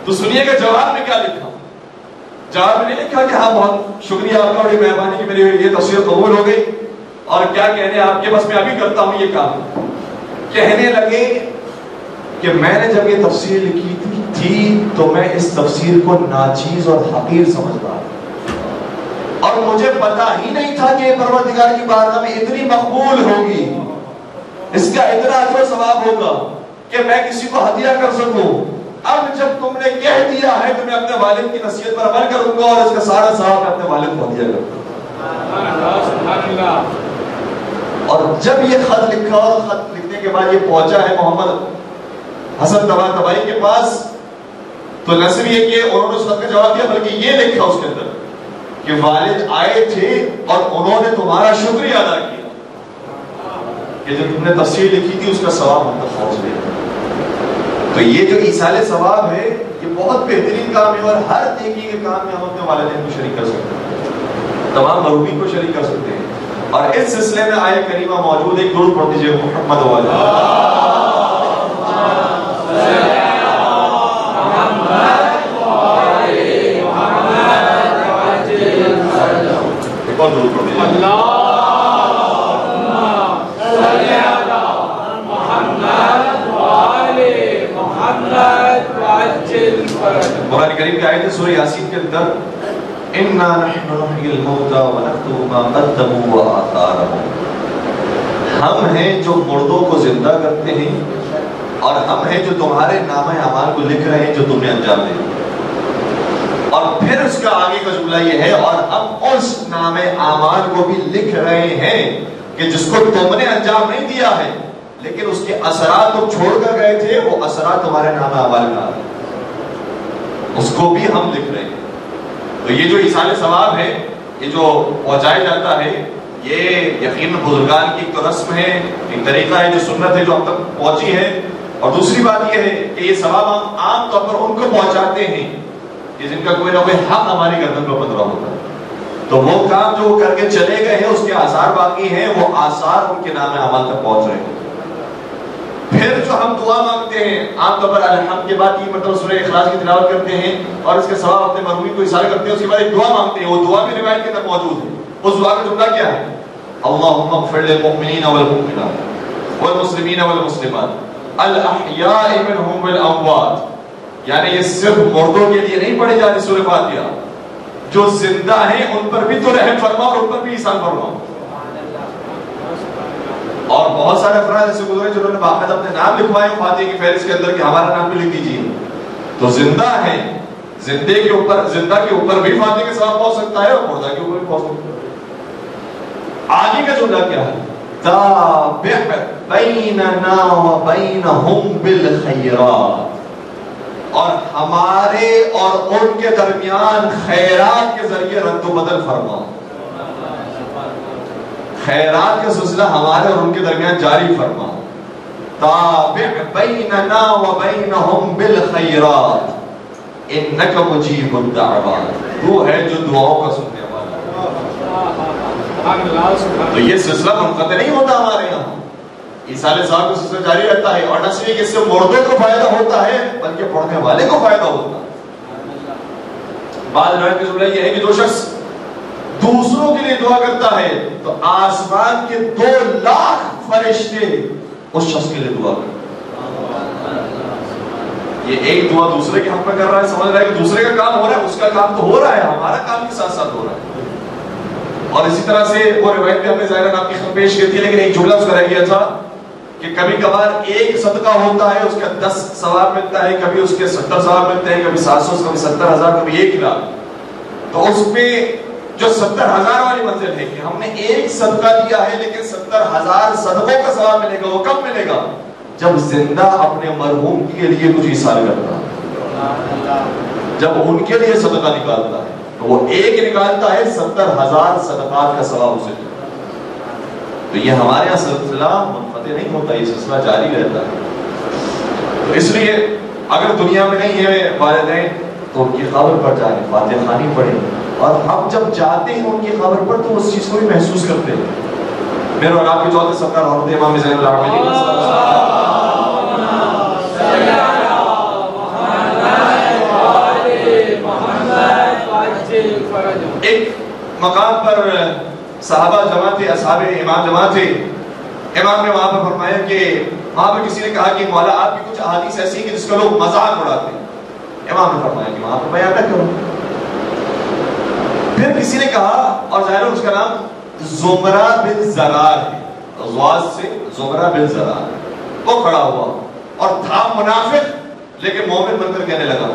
تو سنیے کہ جواب میں کیا لکھا. جواب میں نہیں لکھا کہ ہاں بہت شکریہ آپ کا، بڑی مہربانی کہ میری یہ تفسیر قبول ہو گئی اور کیا کہنے آپ کے، بس میں ابھی کرتا ہوں یہ کام. کہنے لگے کہ میں نے جب یہ تفسیر لکھی تھی تو میں اس تفسیر کو ناچیز اور حقیر سمجھ رہا تھا اور مجھے پتا ہی نہیں تھا کہ پروردگار کی بارگاہ میں اتنی مقبول ہوگی، اس کا اتنا اجر و ثواب ہوگا کہ میں کسی کو ہدیہ کر سکوں. اب جب تم نے کہہ دیا ہے تو میں اپنے والد کی نصیحت پر عمل کروں گا اور اس کا سارا ثواب میں اپنے والد کو ہدیہ کروں گا. اور جب یہ خط لکھا اور خط لکھنے کے بعد یہ پہنچا ہے محمد حسن طباطبائی کے پاس، تو نہ صرف یہ کہ انہوں نے اس خط کا جواب دیا بلکہ یہ لکھا اس کے اندر کہ والد آئے تھے اور انہوں نے تمہارا شکریہ ادا کیا کہ جو تم نے تفسیر لکھی تھی اس کا ثواب ہم تک پہنچ گیا. تو یہ جو ایصال ثواب ہے یہ بہت بہترین کام ہے اور ہر نیکی کے کام میں ہم اپنے والدین کو شریک کر سکتے ہیں، تمام مروبین کو شریک کر سکتے ہیں. اور اس سلسلے میں آیہ کریمہ موجود ہے، درود پڑھ دیجئے محمد قرآن کریم کی آیت ہے سورہ یاسین کے اندر اِنَّا نَحْنُ نُحْيِي الْمَوْتَى وَنَكْتُبُ مَا قَدَّمُوا وَآثَارَهُم. ہم ہیں جو مردوں کو زندہ کرتے ہیں اور ہم ہیں جو تمہارے نامہ اعمال کو لکھ رہے ہیں جو تم نے انجام دیا. اور پھر اس کا آگے کا جملہ یہ ہے اور ہم اس نامہ اعمال کو بھی لکھ رہے ہیں کہ جس کو تم نے انجام نہیں دیا ہے لیکن اس کے اثرات تم چھوڑ کر گئے تھے، وہ اثرات تمہارے نامہ اعمال کا ہے، اس کو بھی ہم لکھ رہے ہیں. تو یہ جو ایصال ثواب ہے، یہ جو پہنچایا جاتا ہے، یہ یقیناً بزرگان کی ایک تو رسم ہے، ایک طریقہ ہے جو سنت ہے جو ہم تک پہنچی ہے. اور دوسری بات یہ ہے کہ یہ ثواب ہم عام طور پر ان کو پہنچاتے ہیں کہ جن کا کوئی نہ کوئی حق ہماری گردن پر پندرہ ہوتا ہے. تو وہ کام جو وہ کر کے چلے گئے ہیں اس کے آثار باقی ہیں، وہ آثار ان کے نام اعمال تک پہنچ رہے ہیں. پھر جو ہم دعا مانگتے ہیں عام طور پر الحمد کے بعد 3 مرتبہ سورہ اخلاص کی تلاوت کرتے ہیں اور اس کے ثواب اپنے مرحومین کو اصرار کرتے ہیں، اس کے بعد ایک دعا مانگتے ہیں. وہ دعا بھی روایت کے اندر موجود ہے. اس دعا کا جملہ کیا ہے؟ اللہم اغفر للمؤمنین والمؤمنات والمسلمین والمسلمات الاحیاء منہم والاموات، یعنی یہ صرف مردوں کے لیے نہیں پڑھی جا رہی سورہ فاتحہ، جو زندہ ہیں ان پر بھی تو رحم فرما اور ان پر بھی احسان فرما. اور بہت سارے افراد ایسے گزرے جنہوں نے باقاعدہ اپنے نام لکھوائے فاتحہ کی فہرست کے اندر کہ ہمارا نام بھی لکھ دیجیے. تو زندہ ہیں، زندہ کے اوپر بھی فاتحہ کے ثواب پہنچ سکتا ہے اور مردہ کے اوپر بھی پہنچ سکتا ہے. آگے کا جملہ کیا ہے؟ تابع بیننا وبینہم بالخیرات، اور ہمارے اور ان کے درمیان خیرات کے ذریعے رد و بدل فرما. خیرات کا سلسلہ ہمارے اور ان کے درمیان جاری فرما. تابع بیننا وبینہم بالخیرات انک مجیب الدعوات، تو ہے جو دعاؤں کا سننے والا. تو یہ سلسلہ منقطع نہیں ہوتا ہمارے یہاں، عیسیٰ صاحب کا سلسلہ جاری رہتا ہے. اور نہ صرف کہ اس سے مردوں کو فائدہ ہوتا ہے بلکہ پڑھنے والے کو فائدہ ہوتا ہے. بعض روایت کا جملہ یہ ہے کہ جو شخص دوسروں کے لیے دعا کرتا ہے تو آسمان کے 2 لاکھ فرشتے اس شخص کے لیے دعا کرتے. یہ ایک دعا دوسرے کے حق میں کر رہا ہے، سمجھ رہا ہے کہ دوسرے کا کام ہو رہا ہے، اس کا کام تو ہو رہا ہے، ہمارا کام کے ساتھ ساتھ ہو رہا ہے. اور اسی طرح سے وہ روایت میں ہم نے ظاہراً آپ کی خدمت پیش کی تھی، لیکن ایک جملہ اس کا رہ گیا تھا کہ کبھی کبھار ایک صدقہ ہوتا ہے اس کا 10 ثواب ملتا ہے، کبھی اس کے 70 ثواب ملتے ہیں، کبھی 700، کبھی 70,000، کبھی 1 لاکھ. تو اس میں جو 70,000 والی منزل ہے کہ ہم نے ایک صدقہ دیا ہے لیکن 70,000 صدقوں کا ثواب ملے گا. وہ کب ملے گا؟ جب زندہ اپنے مرحوم کے لیے کچھ ایثار کرتا ہے، جب ان کے لیے صدقہ نکالتا ہے تو وہ ایک نکالتا ہے 70,000 صدقات کا ثواب اسے. تو یہ ہمارے یہاں سلسلہ منقطع نہیں ہوتا، یہ سلسلہ جاری رہتا ہے. تو اس لیے اگر دنیا میں نہیں ہے والدین تو ان کی قبر پر جائیں، فاتحہ خوانی پڑھیں، اور ہم جب جاتے ہیں ان کی قبر پر تو اس چیز کو بھی محسوس کرتے ہیں. میرے اور آپ کی جو سرکار حضرت امام زین العابدین ایک مقام پر صحابہ جمع تھے، اصحاب امام جمع تھے. امام نے وہاں پر فرمایا کہ وہاں پر کسی نے کہا کہ مولا آپ کی کچھ احادیث ایسی ہیں کہ جس کا لوگ مذاق اڑاتے ہیں. امام نے فرمایا کہ وہاں پر بیان نہ کرو. پھر کسی نے کہا، اور ظاہر اس کا نام زمرہ بن زرار ہے، غواز سے زمرہ بن زرار. وہ کھڑا ہوا اور تھا منافق لیکن مومن بن کر کہنے لگا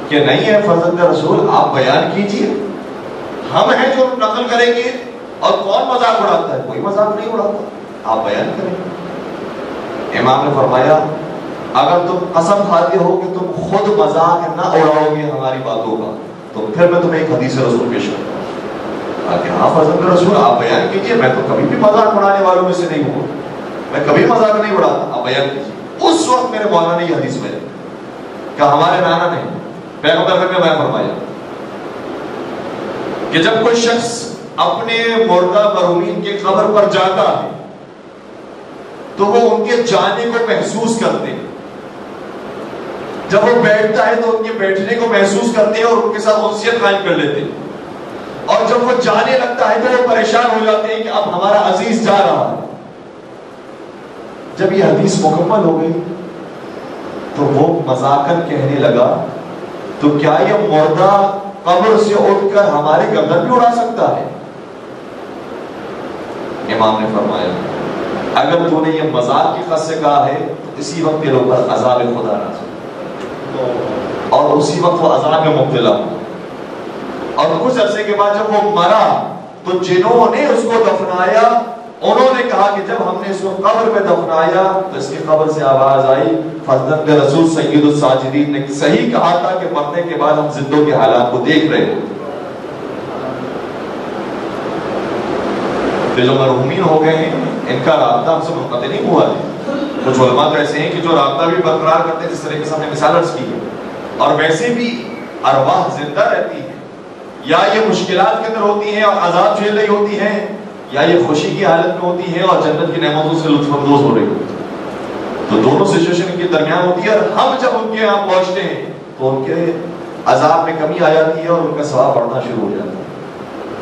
کہ نہیں ہے فرزند رسول، آپ بیان کیجئے، ہم ہیں جو نقل کریں گے. اور کون مذاق اڑاتا ہے؟ کوئی مذاق نہیں اڑاتا، آپ بیان کریں. امام نے فرمایا اگر تم قسم کھاتے ہو کہ تم خود مذاق نہ اڑاؤ گے ہماری باتوں کا تو پھر میں تمہیں ایک حدیث رسول پیش کروں. کہ ہاں فرزند رسول آپ بیان کیجئے، میں تو کبھی بھی مذاق اڑانے والوں میں سے نہیں ہوں، میں کبھی مذاق نہیں اڑاتا، آپ بیان کیجئے. اس وقت میرے مولانا نے یہ حدیث میں کہ ہمارے نانا نے پیغمبر نے بیان فرمایا کہ جب کوئی شخص اپنے مردہ مرحومین کی قبر پر جاتا ہے تو وہ ان کے جانے کو محسوس کرتے ہیں. جب وہ بیٹھتا ہے تو ان کے بیٹھنے کو محسوس کرتے ہیں اور ان کے ساتھ انسیت قائم کر لیتے ہیں. اور جب وہ جانے لگتا ہے تو وہ پریشان ہو جاتے ہیں کہ اب ہمارا عزیز جا رہا ہے. جب یہ حدیث مکمل ہو گئی تو وہ مذاقن کہنے لگا تو کیا یہ مردہ قبر سے اٹھ کر ہمارے گردن بھی اڑا سکتا ہے؟ امام نے فرمایا اگر تو نے یہ مذاق کی قصد سے کہا ہے تو اسی وقت تیرے اوپر عذاب خدا نازل اور اسی وقت وہ عذاب میں مبتلا ہوا. اور کچھ عرصے کے بعد جب وہ مرا تو جنہوں نے اس کو دفنایا انہوں نے کہا کہ جب ہم نے اس کو قبر میں دفنایا تو اس کی قبر سے آواز آئی فرزند رسول سید الساجدین نے صحیح کہا تھا کہ مرنے کے بعد ہم زندوں کے حالات کو دیکھ رہے ہیں. جو مرحومین ہو گئے ہیں ان کا رابطہ ہم سے منقطع نہیں ہوا ہے. کچھ علماء تو ایسے ہیں کہ جو رابطہ بھی برقرار کرتے ہیں جس طریقے سے ہم نے مثال عرض کی ہے. اور ویسے بھی ارواح زندہ رہتی ہیں، یا یہ مشکلات کے اندر ہوتی ہیں اور عذاب جھیل رہی ہوتی ہیں، یا یہ خوشی کی حالت میں ہوتی ہیں اور جنت کی نعمتوں سے لطف اندوز ہو رہی ہوتی ہے. تو دونوں سچویشن کے درمیان ہوتی ہے. اور ہم جب ان کے یہاں پہنچتے ہیں تو ان کے عذاب میں کمی آ جاتی ہے اور ان کا ثواب بڑھنا شروع ہو جاتا ہے،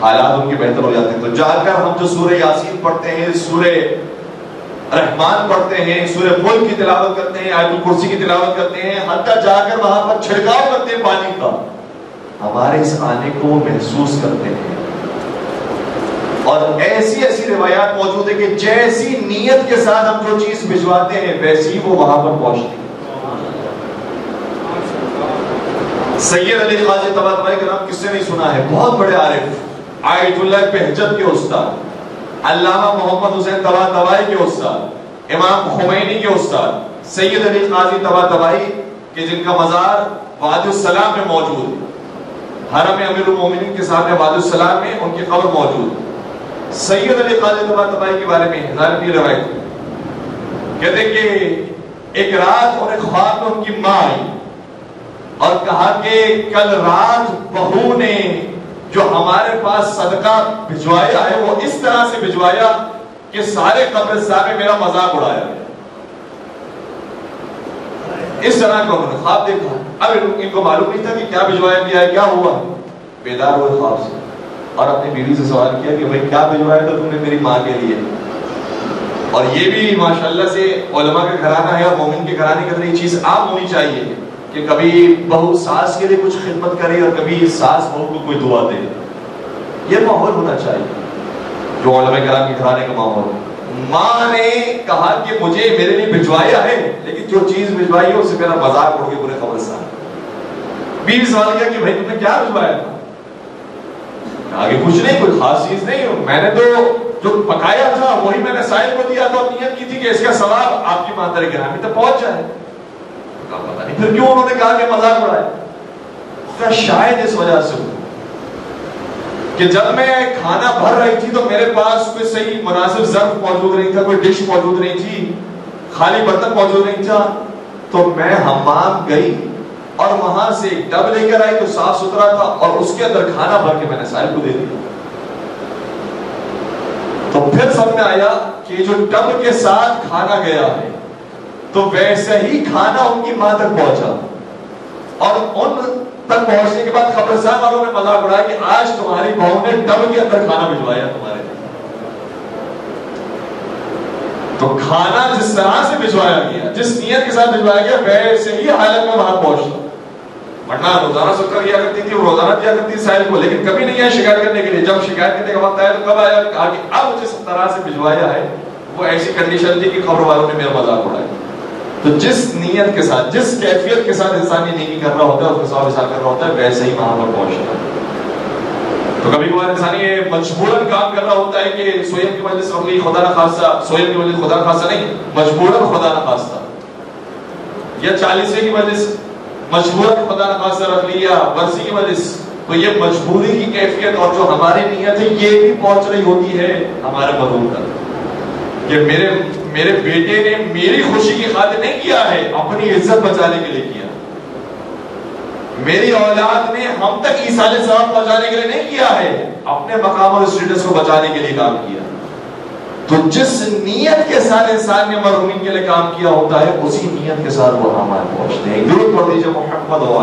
حالات ان کے بہتر ہو جاتے ہیں. تو جا کر ہم جو سورہ یاسین پڑھتے ہیں، سورہ رحمان پڑھتے ہیں، سورہ ملک کی تلاوت کرتے ہیں، آیت الکرسی کی تلاوت کرتے ہیں، حتیٰ جا کر وہاں پر چھڑکاؤ کرتے ہیں پانی کا، ہمارے اس آنے کو محسوس کرتے ہیں. اور ایسی ایسی روایات موجود ہے کہ جیسی نیت کے ساتھ ہم جو چیز بھجواتے ہیں ویسی وہ وہاں پر پہنچتی ہے. سید علی قاضی طباطبائی کا نام کس سے نہیں سنا ہے؟ بہت بڑے عارف، آیت اللہ بہجت کے استاد، علامہ محمد حسین طباطبائی کے استاد، امام خمینی کے استاد سید علی قاضی طباطبائی کہ جن کا مزار وادی السلام میں موجود ہے، حرم امیر المومنین کے ساتھ وادی السلام میں ان کی قبر موجود ہے. سید علی قاضی طباطبائی کے بارے میں ہزار کی روایت کہتے ہیں کہ ایک رات انہیں خواب میں ان کی ماں آئی اور کہا کہ کل رات بہو نے جو ہمارے پاس صدقہ بھجوایا ہے وہ اس طرح سے بھجوایا کہ سارے قبرستان میں میرا مذاق اڑایا. اس طرح کا انہوں نے خواب دیکھا. اب ان کو معلوم نہیں تھا کہ کیا بھجوایا گیا ہے، کیا ہوا. بیدار ہوئے خواب سے اور اپنی بیوی سے سوال کیا کہ بھئی کیا بھجوایا تھا تم نے میری ماں کے لیے. اور یہ بھی ماشاءاللہ سے علماء کا گھرانہ ہے اور مومن کے گھرانے کے اندر یہ چیز عام ہونی چاہیے کہ کبھی بہو ساس کے لیے کچھ خدمت کرے اور کبھی ساس بہو کو کوئی دعا دے. یہ ماحول ہونا چاہیے جو علماء کرام کے گھرانے کا ماحول. ماں نے کہا کہ مجھے میرے لیے بھجوایا ہے لیکن جو چیز بھجوائی ہے اس سے میرا مذاق اڑ کے پورے قبرستان. بیوی سوال کیا کہ بھائی تم نے کیا بھجوایا تھا؟ آگے کچھ نہیں، کوئی خاص چیز نہیں، میں نے تو جو پکایا تھا وہی میں نے سائل کو دیا تھا اور نیت کی تھی کہ اس کا ثواب آپ کی مادر گرامی تک پہنچ جائے. پتہ نہیں پھر کیوں انہوں نے کہا کہ مذاق اڑایا. شاید اس وجہ سے کہ جب میں کھانا بھر رہی تھی تو میرے پاس کوئی صحیح مناسب ظرف موجود نہیں تھا، کوئی ڈش موجود نہیں تھی، خالی برتن موجود نہیں تھا، تو میں حمام گئی اور وہاں سے ایک ٹب لے کر آئی تو صاف ستھرا تھا اور اس کے اندر کھانا بھر کے میں نے سائل کو دے دیا. تو پھر سب میں آیا کہ جو ٹب کے ساتھ کھانا گیا ہے تو ویسے ہی کھانا ان کی ماں تک پہنچا اور ان تک پہنچنے کے بعد قبرستان والوں نے مذاق اڑایا کہ آج تمہاری بہو نے ٹب کے اندر کھانا بھجوایا تمہارے لیے. تو کھانا جس طرح سے بھجوایا گیا، جس نیت کے ساتھ بھجوایا گیا ویسے ہی حالت میں وہاں پہنچتا. ورنہ روزانہ صدقہ کیا کرتی تھی، وہ روزانہ دیا کرتی تھی سائل کو، لیکن کبھی نہیں آیا شکایت کرنے کے لیے. جب شکایت کرنے کا وقت آیا تو کب آیا؟ کہا کہ اب جس طرح سے بھجوایا ہے وہ ایسی کنڈیشن تھی کہ قبر والوں نے میرا مذاق اڑایا. تو جس نیت کے ساتھ، جس کیفیت کے ساتھ انسان یہ نیکی کر رہا ہوتا ہے، اس کا ثواب حاصل کر رہا ہوتا ہے، ویسے ہی وہاں پر پہنچتا ہے. تو کبھی کبھار انسان یہ مجبوراً کام کر رہا ہوتا ہے کہ سویم کی مجلس ہو گئی خدا نہ خاصہ، سویم کی مجلس خدا نہ خاصہ نہیں، مجبوراً خدا نہ خاصہ، یا 40ویں کی مجلس مجبوراً خدا نہ خاصہ رکھ لی، یا برسی کی مجلس. تو یہ مجبوری کی کیفیت اور جو ہماری نیت ہے یہ بھی پہنچ رہی ہوتی ہے ہمارے مرحوم تک کہ میرے بیٹے نے میری خوشی کی خاطر نہیں کیا ہے، اپنی عزت بچانے کے لیے کیا. میری اولاد نے ہم تک ایصال ثواب پہنچانے کے لیے نہیں کیا ہے، اپنے مقام اور اسٹیٹس کو بچانے کے لیے کام کیا. تو جس نیت کے ساتھ انسان نے مرحومین کے لیے کام کیا ہوتا ہے اسی نیت کے ساتھ وہ ہمارے پہنچتے ہیں. درود پڑھ دیجیے محمد و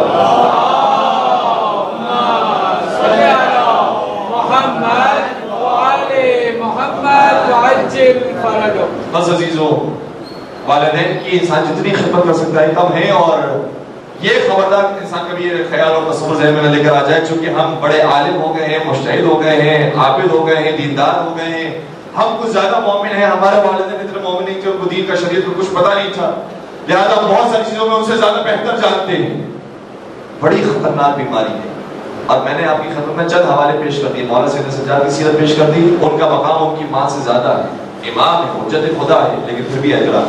بس عزیزو، والدین کی انسان جتنی خدمت کر سکتا ہے کم ہے. اور یہ خبردار انسان کبھی یہ خیال اور تصور ذہن میں نہ لے کر آ جائے چونکہ ہم بڑے عالم ہو گئے ہیں، مجتہد ہو گئے ہیں، عابد ہو گئے ہیں، دیندار ہو گئے ہیں، ہم کچھ زیادہ مومن ہیں. ہمارے والدین اتنے مومن نہیں تھے، ان کو دین کا شریعت کو کچھ پتہ نہیں تھا، لہذا بہت ساری چیزوں میں ان سے زیادہ بہتر جانتے ہیں. بڑی خطرناک بیماری ہے. اور میں نے آپ کی خدمت میں چند حوالے پیش کر دیے، مولانا سید سجاد کی سیرت پیش کر دی. ان کا مقام ان کی ماں سے زیادہ ہے، امام ہے، حجت خدا ہے، لیکن پھر بھی اجرا.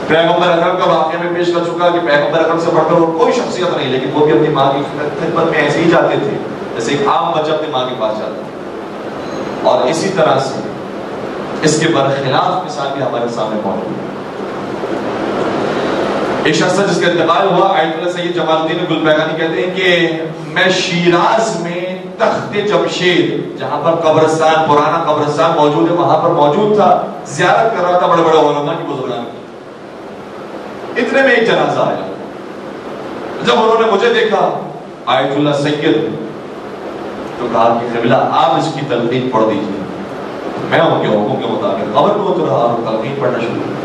پیغمبر اکرم کا واقعہ میں پیش کر چکا کہ پیغمبر اکرم سے بڑھ کر کوئی شخصیت نہیں، لیکن وہ بھی اپنی ماں کی خدمت میں ایسے ہی جاتے تھے جیسے ایک عام بچہ اپنی ماں کے پاس جاتا ہے. اور اسی طرح سے اس کے برخلاف مثال بھی ہمارے سامنے موجود ہے. ایک شخص جس کا انتقال ہوا، آیت اللہ سید جمال الدین گلپیگانی کہتے ہیں کہ میں شیراز میں تخت جمشید جہاں پر قبرستان، پرانا قبرستان موجود ہے، وہاں پر موجود تھا، زیارت کر رہا تھا بڑے بڑے علماء کی، بزرگان کی. اتنے میں ایک جنازہ آیا. جب انہوں نے مجھے دیکھا آیت اللہ سید تو کہا کہ قبلہ آپ اس کی تلقین پڑھ دیجئے. میں ان کے حکم کے مطابق قبر میں اتر رہا اور تلقین پڑھنا شروع کیا۔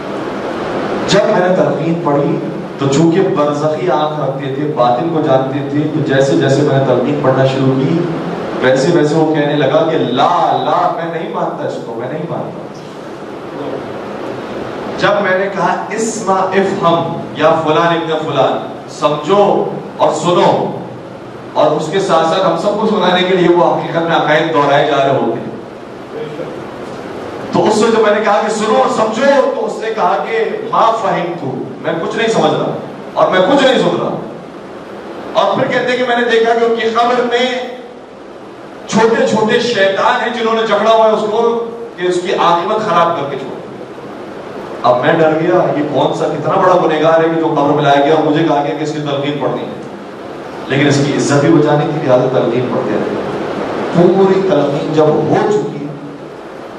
جب میں نے تلقین پڑھی تو چونکہ برزخی آنکھ رکھتے تھے، باطن کو جانتے تھے، تو جیسے جیسے میں نے تلقین پڑھنا شروع کی ویسے ویسے وہ کہنے لگا کہ لا لا میں نہیں مانتا اس کو، میں نہیں مانتا۔ جب میں نے کہا اسمع افہم یا فلان ابن فلان، سمجھو اور سنو، اور اس کے ساتھ ساتھ ہم سب کو سنانے کے لیے وہ حقیقت میں عقائد دہرائے جا رہے ہوتے ہیں، تو اس سے جب میں نے کہا کہ سنو اور سمجھو تو اس نے کہا کہ ما فہمت، میں کچھ نہیں سمجھ رہا اور میں کچھ نہیں سن رہا۔ اور پھر کہتے ہیں کہ میں نے دیکھا کہ ان کی قبر میں چھوٹے چھوٹے شیطان ہیں جنہوں نے جکڑا ہوا ہے اس کو کہ اس کی عاقبت خراب کر کے چھوڑ۔ اب میں ڈر گیا، یہ کون سا کتنا بڑا گنہگار ہے کہ جو قبر میں لایا گیا اور مجھے کہا گیا کہ اس کی تلقین پڑھنی ہے، لیکن اس کی عزت بھی بچانی تھی، لہٰذا تلقین پڑھتے رہے۔ پوری تلقین جب ہو چکی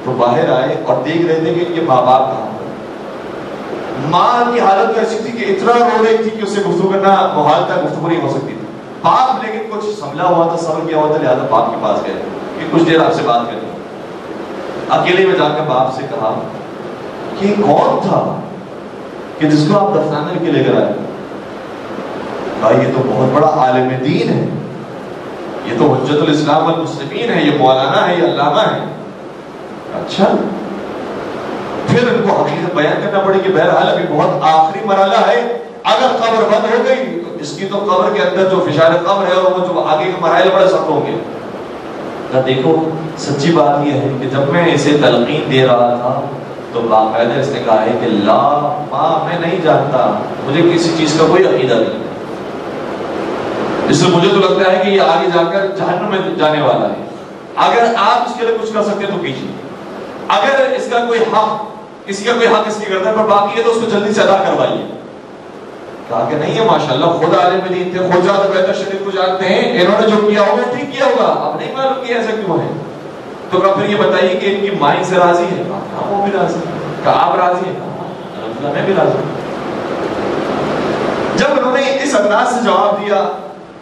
تو باہر آئے اور دیکھ رہے تھے کہ یہ ماں باپ کہاں پر۔ ماں کی حالت ایسی تھی کہ اتنا رو رہی تھی کہ اس سے گفتگو کرنا محال تھا، گفتگو نہیں ہو سکتی تھی۔ باپ لیکن کچھ سنبھلا ہوا تھا، صبر کیا ہوا تھا، لہٰذا باپ کے پاس گئے کہ کچھ دیر آپ سے بات کرنی۔ اکیلے میں جا کر باپ سے کہا کہ کون تھا کہ جس کو آپ دفنانے کے لے کر آئے؟ کہا یہ تو بہت بڑا عالم دین ہے، یہ تو حجت الاسلام والمسلمین ہے، یہ مولانا ہے، یہ علامہ ہے۔ اچھا، پھر ان کو حقیقت بیان کرنا پڑے کہ بہرحال ابھی بہت آخری مرحلہ ہے، اگر قبر بند ہو گئی تو اس کی تو قبر کے اندر جو فشار قبر ہے اور وہ جو آگے کے مراحل بڑے سخت ہوں گے۔ دیکھو سچی بات یہ ہے کہ جب میں اسے تلقین دے رہا تھا تو باقاعدہ اس نے کہا ہے کہ لا ماں میں نہیں جانتا، مجھے کسی چیز کا کوئی عقیدہ نہیں، اس سے مجھے تو لگتا ہے کہ یہ آگے جا کر جہنم میں جانے والا ہے، اگر آپ اس کے لیے کچھ کر سکتے تو کیجیے، اگر اس کا کوئی حق، کسی کا کوئی حق اس کی گردن پر باقی ہے تو اس کو جلدی سے ادا کروائیے۔ کہا کہ نہیں ہے ماشاءاللہ، خود عالم دین تھے، خود زیادہ بہتر شریعت کو جانتے ہیں، انہوں نے جو کیا ہوگا ٹھیک کیا ہوگا، اب نہیں معلوم کہ ایسا کیوں ہے۔ تو کہا پھر یہ بتائیے کہ ان کی ماں سے راضی ہے؟ کہا وہ بھی راضی ہے۔ کہا آپ راضی ہیں؟ کہا میں بھی راضی ہوں۔ جب انہوں نے اس انداز سے جواب دیا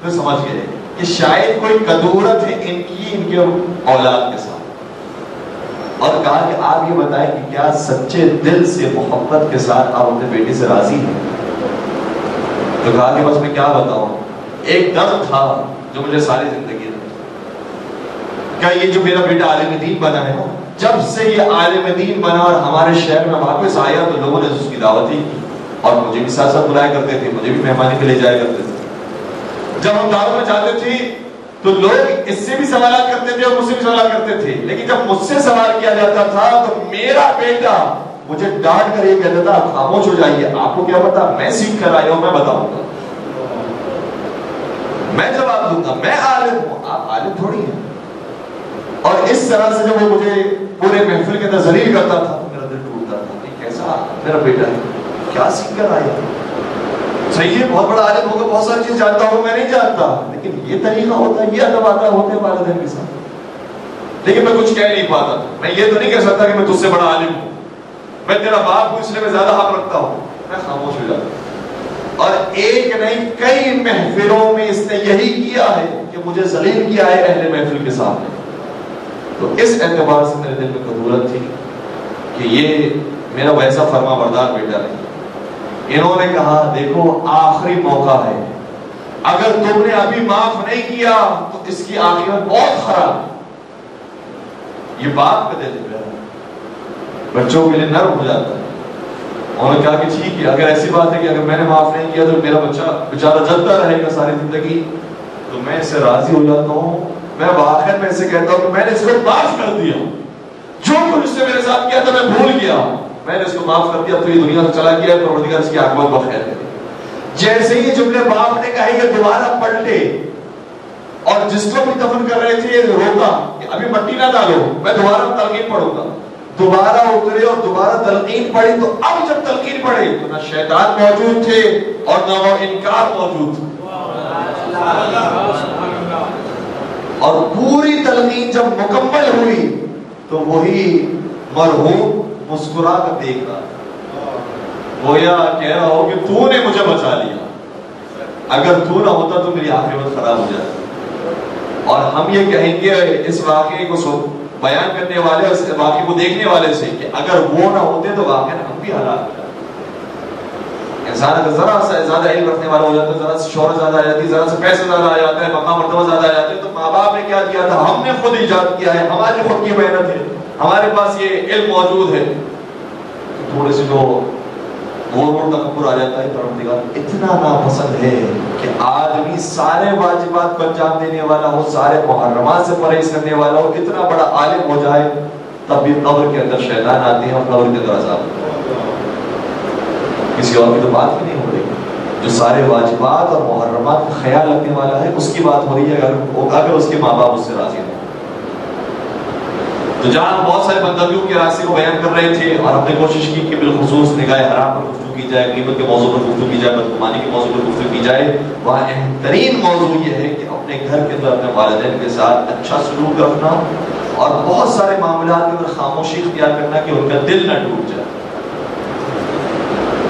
تو سمجھ گئے کہ شاید کوئی کدورت ہے ان کے اولاد کے ساتھ، اور کہا کہ آپ یہ بتائیں کہ کیا سچے دل سے محبت کے ساتھ آپ اپنے بیٹے سے راضی ہیں؟ تو کہا کہ بس میں کیا بتاؤں، ایک درد تھا جو مجھے ساری زندگی میں، کیا یہ جو میرا بیٹا عالم دین بنا ہے نا، جب سے یہ عالم دین بنا اور ہمارے شہر میں واپس آیا تو لوگوں نے اس کی دعوت ہی کی اور مجھے بھی ساتھ ساتھ بلایا کرتے تھے، مجھے بھی مہمانی پہ لے جایا کرتے تھے۔ جب ہم دعوت میں جاتے تھے تو لوگ اس سے بھی سوالات کرتے تھے اور مجھ سے بھی سوالات کرتے تھے، لیکن جب مجھ سے سوال کیا جاتا تھا تو میرا بیٹا مجھے ڈانٹ کر یہ کہتا تھا خاموش ہو جائیے، آپ کو کیا پتا، میں سیکھ کر آیا ہوں، میں بتاؤں گا، میں جواب دوں گا، میں عالم ہوں، آپ عالم تھوڑی ہیں۔ اور اس طرح سے جب وہ مجھے پورے محفل کے اندر ذلیل کرتا تھا تو میرا دل ٹوٹتا تھا کہ کیسا میرا بیٹا ہے، کیا سیکھ کر آیا، صحیح ہے بہت بڑا عالم ہوگا، بہت ساری چیز جانتا ہوں، میں نہیں جانتا، لیکن یہ طریقہ ہوتا ہے، یہ ادب آتا ہوتے ہیں والدین کے ساتھ، لیکن میں کچھ کہہ نہیں پاتا، میں یہ تو نہیں کہہ سکتا کہ میں تجھ سے بڑا عالم ہوں، میں تیرا باپ ہوں اس لیے میں زیادہ حق رکھتا ہوں، میں خاموش ہو جاتا ہوں۔ اور ایک نہیں کئی محفلوں میں اس نے یہی کیا ہے کہ مجھے ذلیل کیا ہے اہل محفل کے سامنے۔ تو اس اعتبار سے میرے دل میں قدورت تھی کہ یہ میرا ویسا فرما بردار بیٹا نہیں۔ انہوں نے کہا دیکھو آخری موقع ہے، اگر تم نے ابھی معاف نہیں کیا تو اس کی عاقبت بہت خراب ہے۔ یہ باپ کا دل ہے، بچوں کے لیے نرم ہو جاتا ہے۔ انہوں نے کہا کہ ٹھیک ہے، اگر ایسی بات ہے کہ اگر میں نے معاف نہیں کیا تو میرا بچہ بیچارہ جلتا رہے گا ساری زندگی، تو میں اس سے راضی ہو جاتا ہوں، میں آخر میں اسے کہتا ہوں کہ میں نے اس کو معاف کر دیا، جو کچھ اس نے میرے ساتھ کیا تھا میں بھول گیا، میں نے اس کو معاف کر دیا، تو یہ دنیا سے چلا گیا، پروردگار اس کی عاقبت بخیر ہے۔ جیسے ہی جملے باپ نے کہے کہ دوبارہ پلٹے اور جس کو بھی دفن کر رہے تھے روکا کہ ابھی مٹی نہ ڈالو، میں دوبارہ تلقین پڑھوں گا، دوبارہ اترے اور دوبارہ تلقین پڑھی، تو اب جب تلقین پڑھی تو نہ شیطان موجود تھے اور نہ وہ انکار موجود تھا، اور پوری تلقین جب مکمل ہوئی تو وہی مرحوم مسکرا کر دیکھ رہا، گویا کہہ رہا ہو کہ تو نے مجھے بچا لیا، اگر تو نہ ہوتا تو میری عاقبت خراب ہو جاتی۔ اور ہم یہ کہیں گے اس واقعے کو بیان کرنے والے اور اس واقعے کو دیکھنے والے سے کہ اگر وہ نہ ہوتے تو واقعا ہم بھی ہلاک ہوتے. انسان اگر ذرا سا زیادہ علم رکھنے والا ہو جاتا ہے, ذرا سے شہرت زیادہ آ جاتی ہے, ذرا سے پیسے زیادہ آ جاتا ہے, مقام مرتبہ زیادہ آ جاتے ہیں, تو ماں باپ نے کیا کیا تھا, ہم نے خود ایجاد کیا ہے, ہماری خود کی محنت ہے, ہمارے پاس یہ علم موجود ہے. تھوڑے سے جو غرور تکبر آ جاتا ہے. پروردگار اتنا ناپسند ہے کہ آدمی سارے واجبات کو انجام دینے والا ہو, سارے محرمات سے پرہیز کرنے والا ہو, اتنا بڑا عالم ہو جائے, تب بھی قبر کے اندر شیطان آتے ہیں اور قبر کے اندر عذاب. کسی اور کی تو بات بھی نہیں ہو رہی. جو سارے واجبات اور محرمات کا خیال رکھنے والا ہے اس کی بات ہو رہی ہے, اگر اس کے ماں باپ اس سے راضی ہوں. تو جہاں ہم بہت سارے بندگیوں کے راستے کو بیان کر رہے تھے اور ہم نے کوشش کی کہ بالخصوص نگاہ حرام پر گفتگو کی جائے, غیبت کے موضوع پر گفتگو کی جائے, بدگمانی کے موضوع پر گفتگو کی جائے, وہاں اہم ترین موضوع یہ ہے کہ اپنے گھر کے اندر اپنے والدین کے ساتھ اچھا سلوک رکھنا اور بہت سارے معاملات کے اندر خاموشی اختیار کرنا کہ ان کا دل نہ ٹوٹ جائے.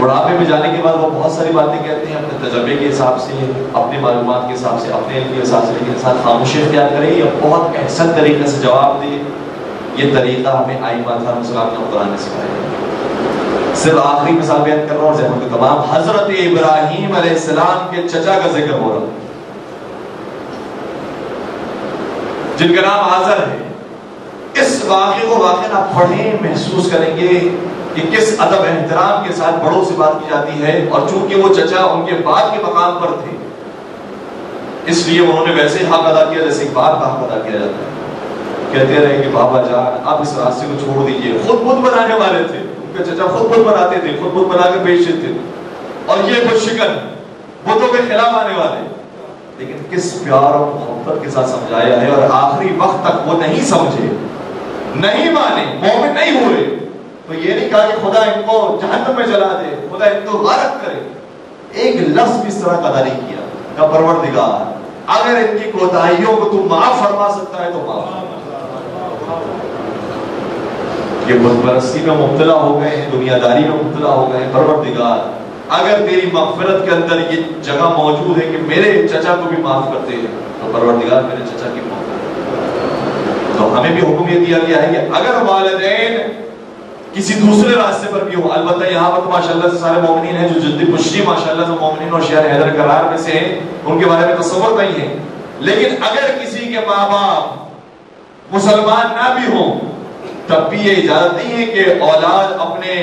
بڑھاپے میں جانے کے بعد وہ بہت ساری باتیں کہتے ہیں اپنے تجربے کے حساب سے, اپنے معلومات کے حساب سے, اپنے علم کے حساب سے, لیکن انسان خاموشی اختیار کرے یا بہت احسن طریقے سے جواب دے. یہ طریقہ ہمیں ائمہ کرام نے سکھایا. صرف آخری مثال بیان کر رہا ہوں, ذہن کے تمام حضرت ابراہیم علیہ السلام کے چچا کا ذکر ہو رہا جن کا نام آزر ہے. اس واقعے کو واقعا آپ پڑھیں, محسوس کریں گے کہ کس ادب احترام کے ساتھ بڑوں سے بات کی جاتی ہے. اور چونکہ وہ چچا ان کے باپ کے مقام پر تھے, اس لیے انہوں نے ویسے حق ادا کیا جیسے ایک باپ کا حق ادا کیا جاتا ہے. کہتے رہے کہ بابا جان آپ اس راستے کو چھوڑ دیجئے. خود بت بنانے والے تھے, ان کے چچا خود بت بناتے تھے, خود بت بنا کے بیچتے تھے, اور یہ بت شکن بتوں کے خلاف آنے والے. لیکن کس پیار اور محبت کے ساتھ سمجھایا ہے, اور آخری وقت تک وہ نہیں سمجھے, نہیں مانے, مومن نہیں ہوئے. تو یہ نہیں کہا کہ خدا ان کو جہنم میں جلا دے, خدا ان کو غرق کرے. ایک لفظ بھی اس طرح کا ادا نہیں کیا کہ پروردگار اگر ان کی کوتاہیوں کو تو معاف فرما سکتا ہے تو معاف. یہ بت پرستی میں مبتلا ہو گئے ہیں, دنیا داری میں مبتلا ہو گئے ہیں. پروردگار اگر تیری مغفرت کے اندر یہ جگہ موجود ہے کہ میرے چچا کو بھی معاف کرتے ہیں, تو پروردگار میرے چچا کی معاف کرتے. تو ہمیں بھی حکم یہ دیا گیا ہے کہ اگر والدین کسی دوسرے راستے پر بھی ہو, البتہ یہاں پر ماشاءاللہ سے سارے مومنین ہیں جو جدی پشتی ماشاءاللہ سے مومنین اور شہر حیدر کرار میں سے ہیں, ان کے بارے میں تصور نہیں ہے. لیکن اگر کسی کے ماں باپ مسلمان نہ بھی ہوں, تب بھی یہ اجازت نہیں ہے کہ اولاد اپنے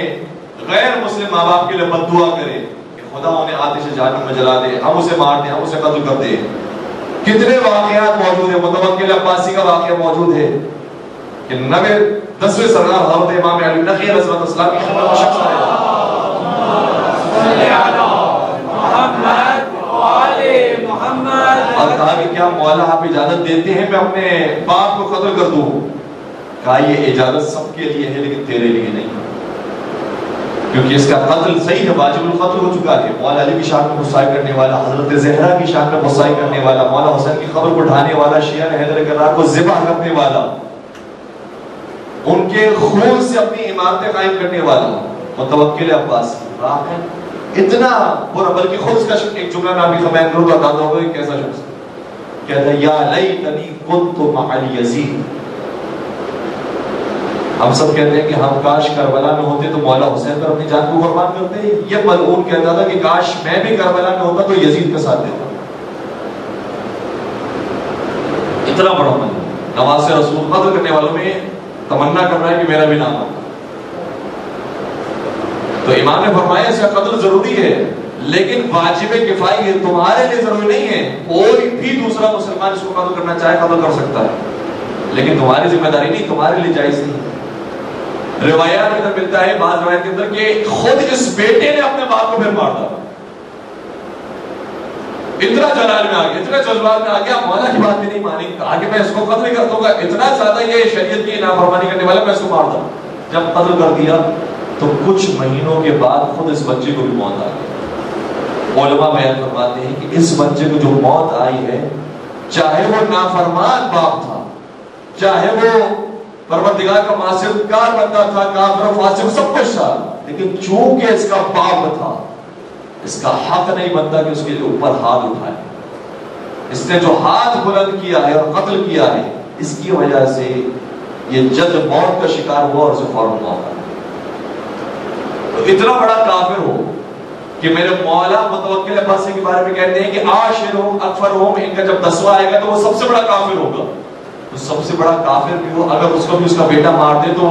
غیر مسلم ماں باپ کے لیے بد دعا کرے کہ خدا انہیں آتش جہنم میں جلا دے, ہم اسے مار دیں, ہم اسے قتل کر دیں. کتنے واقعات موجود ہیں. متوکل عباسی کا واقعہ موجود ہے کہ نبی 10ویں سردار حضرت امام علی نقی علیہ السلام کی خدمت میں شخص آیا اور کہا کہ کیا مولا آپ اجازت دیتے ہیں میں اپنے باپ کو قتل کر دوں؟ کہا یہ اجازت سب کے لیے ہے لیکن تیرے لیے نہیں, کیونکہ اس کا قتل صحیح ہے, واجب القتل ہو چکا ہے. مولا علی کی شان میں غصائی کرنے والا, حضرت زہرا کی شان میں غصائی کرنے والا, مولا حسین کی قبر کو ڈھانے والا, شیعہ حیدر کرار کو ذبح کرنے والا, ان کے خون سے اپنی عمارتیں قائم کرنے والا متوکل عباسی اتنا برا. بلکہ خود اس کا ایک جملہ میں ابھی بیان کروں تو اندازہ ہوگا کہ کیسا شخص کہتا ہے یا لیتنی کنت مع الیزید. ہم سب کہتے ہیں کہ ہم کاش کربلا میں ہوتے تو مولا حسین پر اپنی جان کو قربان کرتے. یہ ملعون کہتا تھا کہ کاش میں بھی کربلا میں ہوتا تو یزید کے ساتھ دیتا. اتنا بڑا من نواز رسول قتل کرنے والوں میں تمنا کر رہا ہے کہ میرا بھی نام آتا. تو امام نے فرمایا اس کا قتل ضروری ہے لیکن واجب کفائی ہے, تمہارے لیے ضروری نہیں ہے. کوئی بھی دوسرا مسلمان اس کو قتل کرنا چاہے قتل کر سکتا ہے, لیکن تمہاری ذمہ داری نہیں, تمہارے لیے جائز نہیں. روایات کے اندر ملتا ہے, بعض روایت کے اندر, کہ خود اس بیٹے نے اپنے باپ کو پھر مار ڈالا. اتنا جلال میں آ گیا, اتنا جذبات میں آ گیا, مولا کی بات بھی نہیں مانی, آگے میں اس کو قتل کر دوں گا. اتنا زیادہ یہ شریعت کی نافرمانی کرنے والا, میں اس کو مار دوں. جب قتل کر دیا تو کچھ مہینوں کے بعد خود اس بچے کو بھی موت آ گئی. علماء بیان فرماتے ہیں کہ اس بچے کو جو موت آئی ہے, چاہے وہ نافرمان باپ تھا, چاہے وہ پروردگار کا معصیتکار بندہ تھا, کافر فاسق سب کچھ تھا, لیکن چونکہ اس کا باپ تھا, اس کا حق نہیں بنتا کہ اس کے اوپر ہاتھ اٹھائے. اس نے جو ہاتھ بلند کیا ہے اور قتل کیا ہے, اس کی وجہ سے یہ جلد موت کا شکار ہوا اور اسے فوراً موت آ گئی۔ تو اتنا بڑا کافر ہو کہ میرے مولا متوکل عباسی کے بارے میں کہتے ہیں کہ عاشرہم اکفرہم، ان کا جب 10واں آئے گا تو وہ سب سے بڑا کافر ہوگا۔ تو سب سے بڑا کافر بھی ہو، اگر اس کو بھی اس کا بیٹا مار دے تو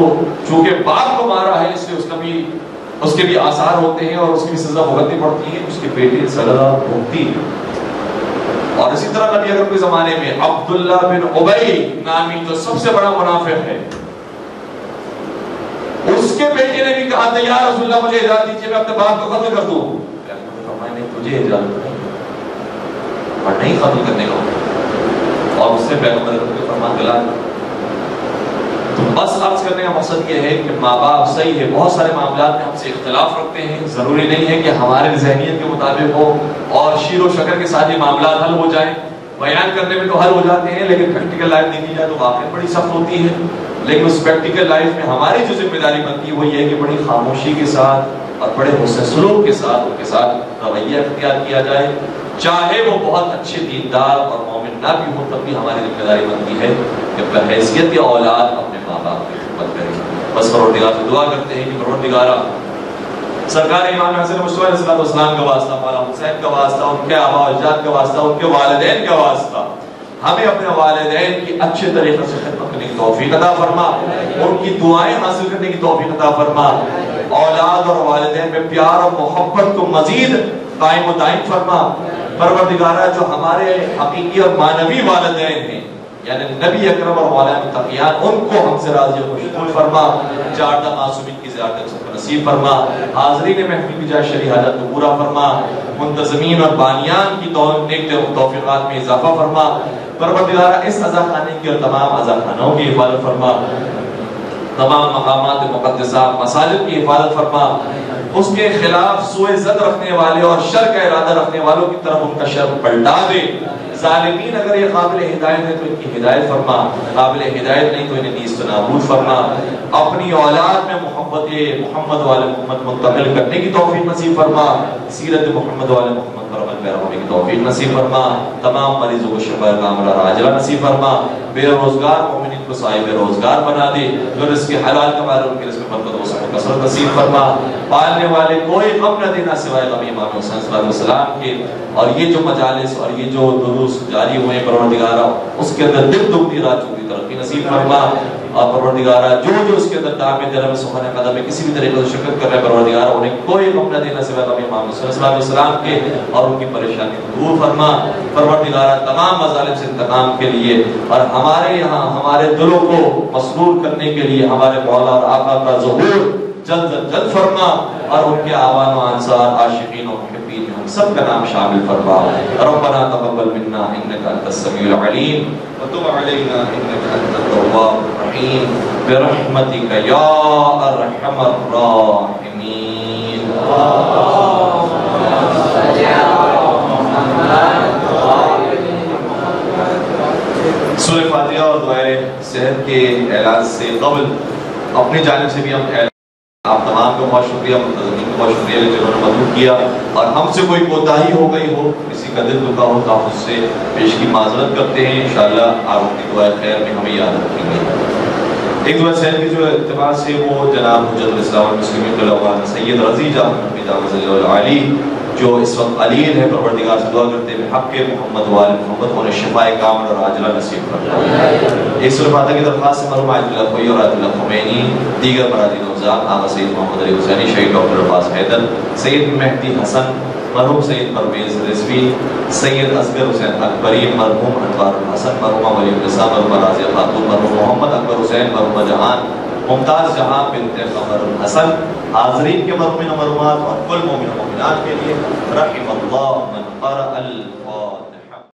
چونکہ باپ کو مارا ہے اس لیے اس کے بھی آثار ہوتے ہیں اور اس کی بھی سزا بھگتنی پڑتی ہے، اس کے بیٹے سزا بھگتی ہے۔ اور اسی طرح نبی اگر کوئی زمانے میں عبداللہ بن ابی نامی جو سب سے بڑا منافق ہے، اس کے بیٹے نے بھی کہا تھا یا رسول اللہ مجھے اجازت دیجیے میں اپنے باپ کو قتل کر دوں، فرمایا نہیں تجھے اجازت نہیں اور نہیں قتل کرنے کا، اور اس سے پیغمبر کے فرمان دلا۔ تو بس عرض کرنے کا مقصد یہ ہے کہ ماں باپ صحیح ہے، بہت سارے معاملات میں ہم سے اختلاف رکھتے ہیں، ضروری نہیں ہے کہ ہمارے ذہنیت کے مطابق ہو اور شیر و شکر کے ساتھ یہ معاملات حل ہو جائیں۔ بیان کرنے میں تو حل ہو جاتے ہیں لیکن پریکٹیکل لائف دیکھی جائے تو واقعی بڑی سخت ہوتی ہے، لیکن اس پریکٹیکل لائف میں ہماری جو ذمہ داری بنتی ہے وہ یہ ہے کہ بڑی خاموشی کے ساتھ اور بڑے حسن سلوک کے ساتھ ان کے ساتھ رویہ اختیار کیا جائے، چاہے وہ بہت اچھے دیندار اور مومن نہ بھی ہو، تب بھی ہماری ذمہ داری بنتی ہے کہ بحیثیت اولاد اپنے ماں باپ کی خدمت کریں۔ بس پروردگار سے دعا کرتے ہیں کہ پروردگارا سرکار امام حسن مصطفیٰ علیہ السلام کا واسطہ، مولانا حسین کا واسطہ، ان کے آباء و اجداد کا واسطہ، ان کے والدین کا واسطہ، ہمیں اپنے والدین کی اچھے طریقے سے خدمت کرنے کی توفیق عطا فرما، ان کی دعائیں حاصل کرنے کی توفیق عطا فرما، اولاد اور والدین میں پیار اور محبت کو مزید قائم و دائم فرما۔ پروردگارہ جو ہمارے حقیقی اور معنوی والدین ہیں یعنی نبی اکرم اور مولانا متقیان، ان کو ہم سے راضی و خوشنود فرما، چاردہ معصومین کی زیارت سب کو نصیب فرما، حاضرین محفل کی جائے شرعی حاجت کو پورا فرما، منتظمین اور بانیان کی نیک توفیقات میں اضافہ فرما۔ پروردگارہ اس عزا خانے کی اور تمام عزا خانوں کی حفاظت فرما، تمام مقامات مقدسہ مساجد کی حفاظت فرما، اس کے خلاف سوء ظن رکھنے والے اور شر کا ارادہ رکھنے والوں کی طرف ان کا شر پلٹا دے۔ ظالمین اگر یہ قابل ہدایت ہے تو ان کی ہدایت فرما، قابل ہدایت نہیں تو انہیں نیست و نابود فرما۔ اپنی اولاد میں محبت محمد والے محمد منتقل کرنے کی توفیق نصیب فرما، سیرت محمد والے محمد پر عمل پیرا ہونے کی توفیق نصیب فرما، تمام مریضوں کو شفا کاملہ عاجلہ نصیب فرما، بے روزگار مومنین کو صاحب روزگار بنا دے، جو رزق حلال کما رہے ان کے رزق میں برکت و کثرت نصیب فرما، پالنے والے کوئی غم نہ دینا سوائے غم امام حسین صلی اللہ علیہ وسلم کے۔ اور یہ جو مجالس اور یہ جو دروس جاری ہوئے پروردگارہ اس کے اندر دل دگنی رات چگنی ترقی نصیب فرما، اور پروردگارہ جو اس کے اندر دام جنم سخن قدم میں کسی بھی طریقے سے شرکت کر رہے ہیں پروردگارہ انہیں کوئی غم نہ دینا سوائے غم امام حسین صلی اللہ علیہ وسلم کے، اور ان کی پریشانی دور فرما۔ پروردگارہ تمام مظالم سے انتقام کے لیے اور ہمارے یہاں ہمارے دلوں کو مسرور کرنے کے لیے ہمارے مولا اور آقا کا ظہور جلد جلد فرما، اور ان کے آوان و انصار عاشقین و محبین میں ہم سب کا نام شامل فرما۔ ربنا تقبل منا انك انت السميع العليم وتب علينا انك انت التواب الرحيم برحمتك يا ارحم الراحمين۔ سورہ فاتحہ اور دعائے صحت کے اعلان سے قبل اپنی جانب سے بھی ہم آپ تمام کو بہت شکریہ، منتظمین کو بہت شکریہ جنہوں نے مدعو کیا، اور ہم سے کوئی کوتاہی ہو گئی ہو، کسی کا دل دکھا ہو تو آپ اس سے پیش کی معذرت کرتے ہیں، انشاءاللہ آپ اپنی دعائے خیر میں ہمیں یاد رکھیں گے۔ ایک دعا صحت کی جو اعتبار سے وہ جناب حجت الاسلام والمسلمین طلباء سید رضی جامع علی جو اس وقت علیل ہے، پروردگار سے دعا کرتے ہیں حق محمد وآل محمد انہیں شفاء کامل اور عاجلہ نصیب فرمائے۔ ایک سورہ فاتحہ کی درخواست سے مرحوم آیت اللہ خوئی اور آیت اللہ خمینی، دیگر برادری نوزاد آغا سید محمد علی حسینی، شہید ڈاکٹر عباس حیدر، سید مہدی حسن، مرحوم سید پرویز رضوی، سید اصغر حسین اکبری، مرحوم انوار الحسن، مرحوم ولی النساء، مرحوم راضیہ خاتون، مرحوم محمد اکبر حسین، مرحوم جہان ممتاز جہاں بنت قمر الحسن، حاضرین کے مرحومین و مرحومات اور کل مومن و مومنات کے لیے رحم اللہ من قرأ الفاتحہ۔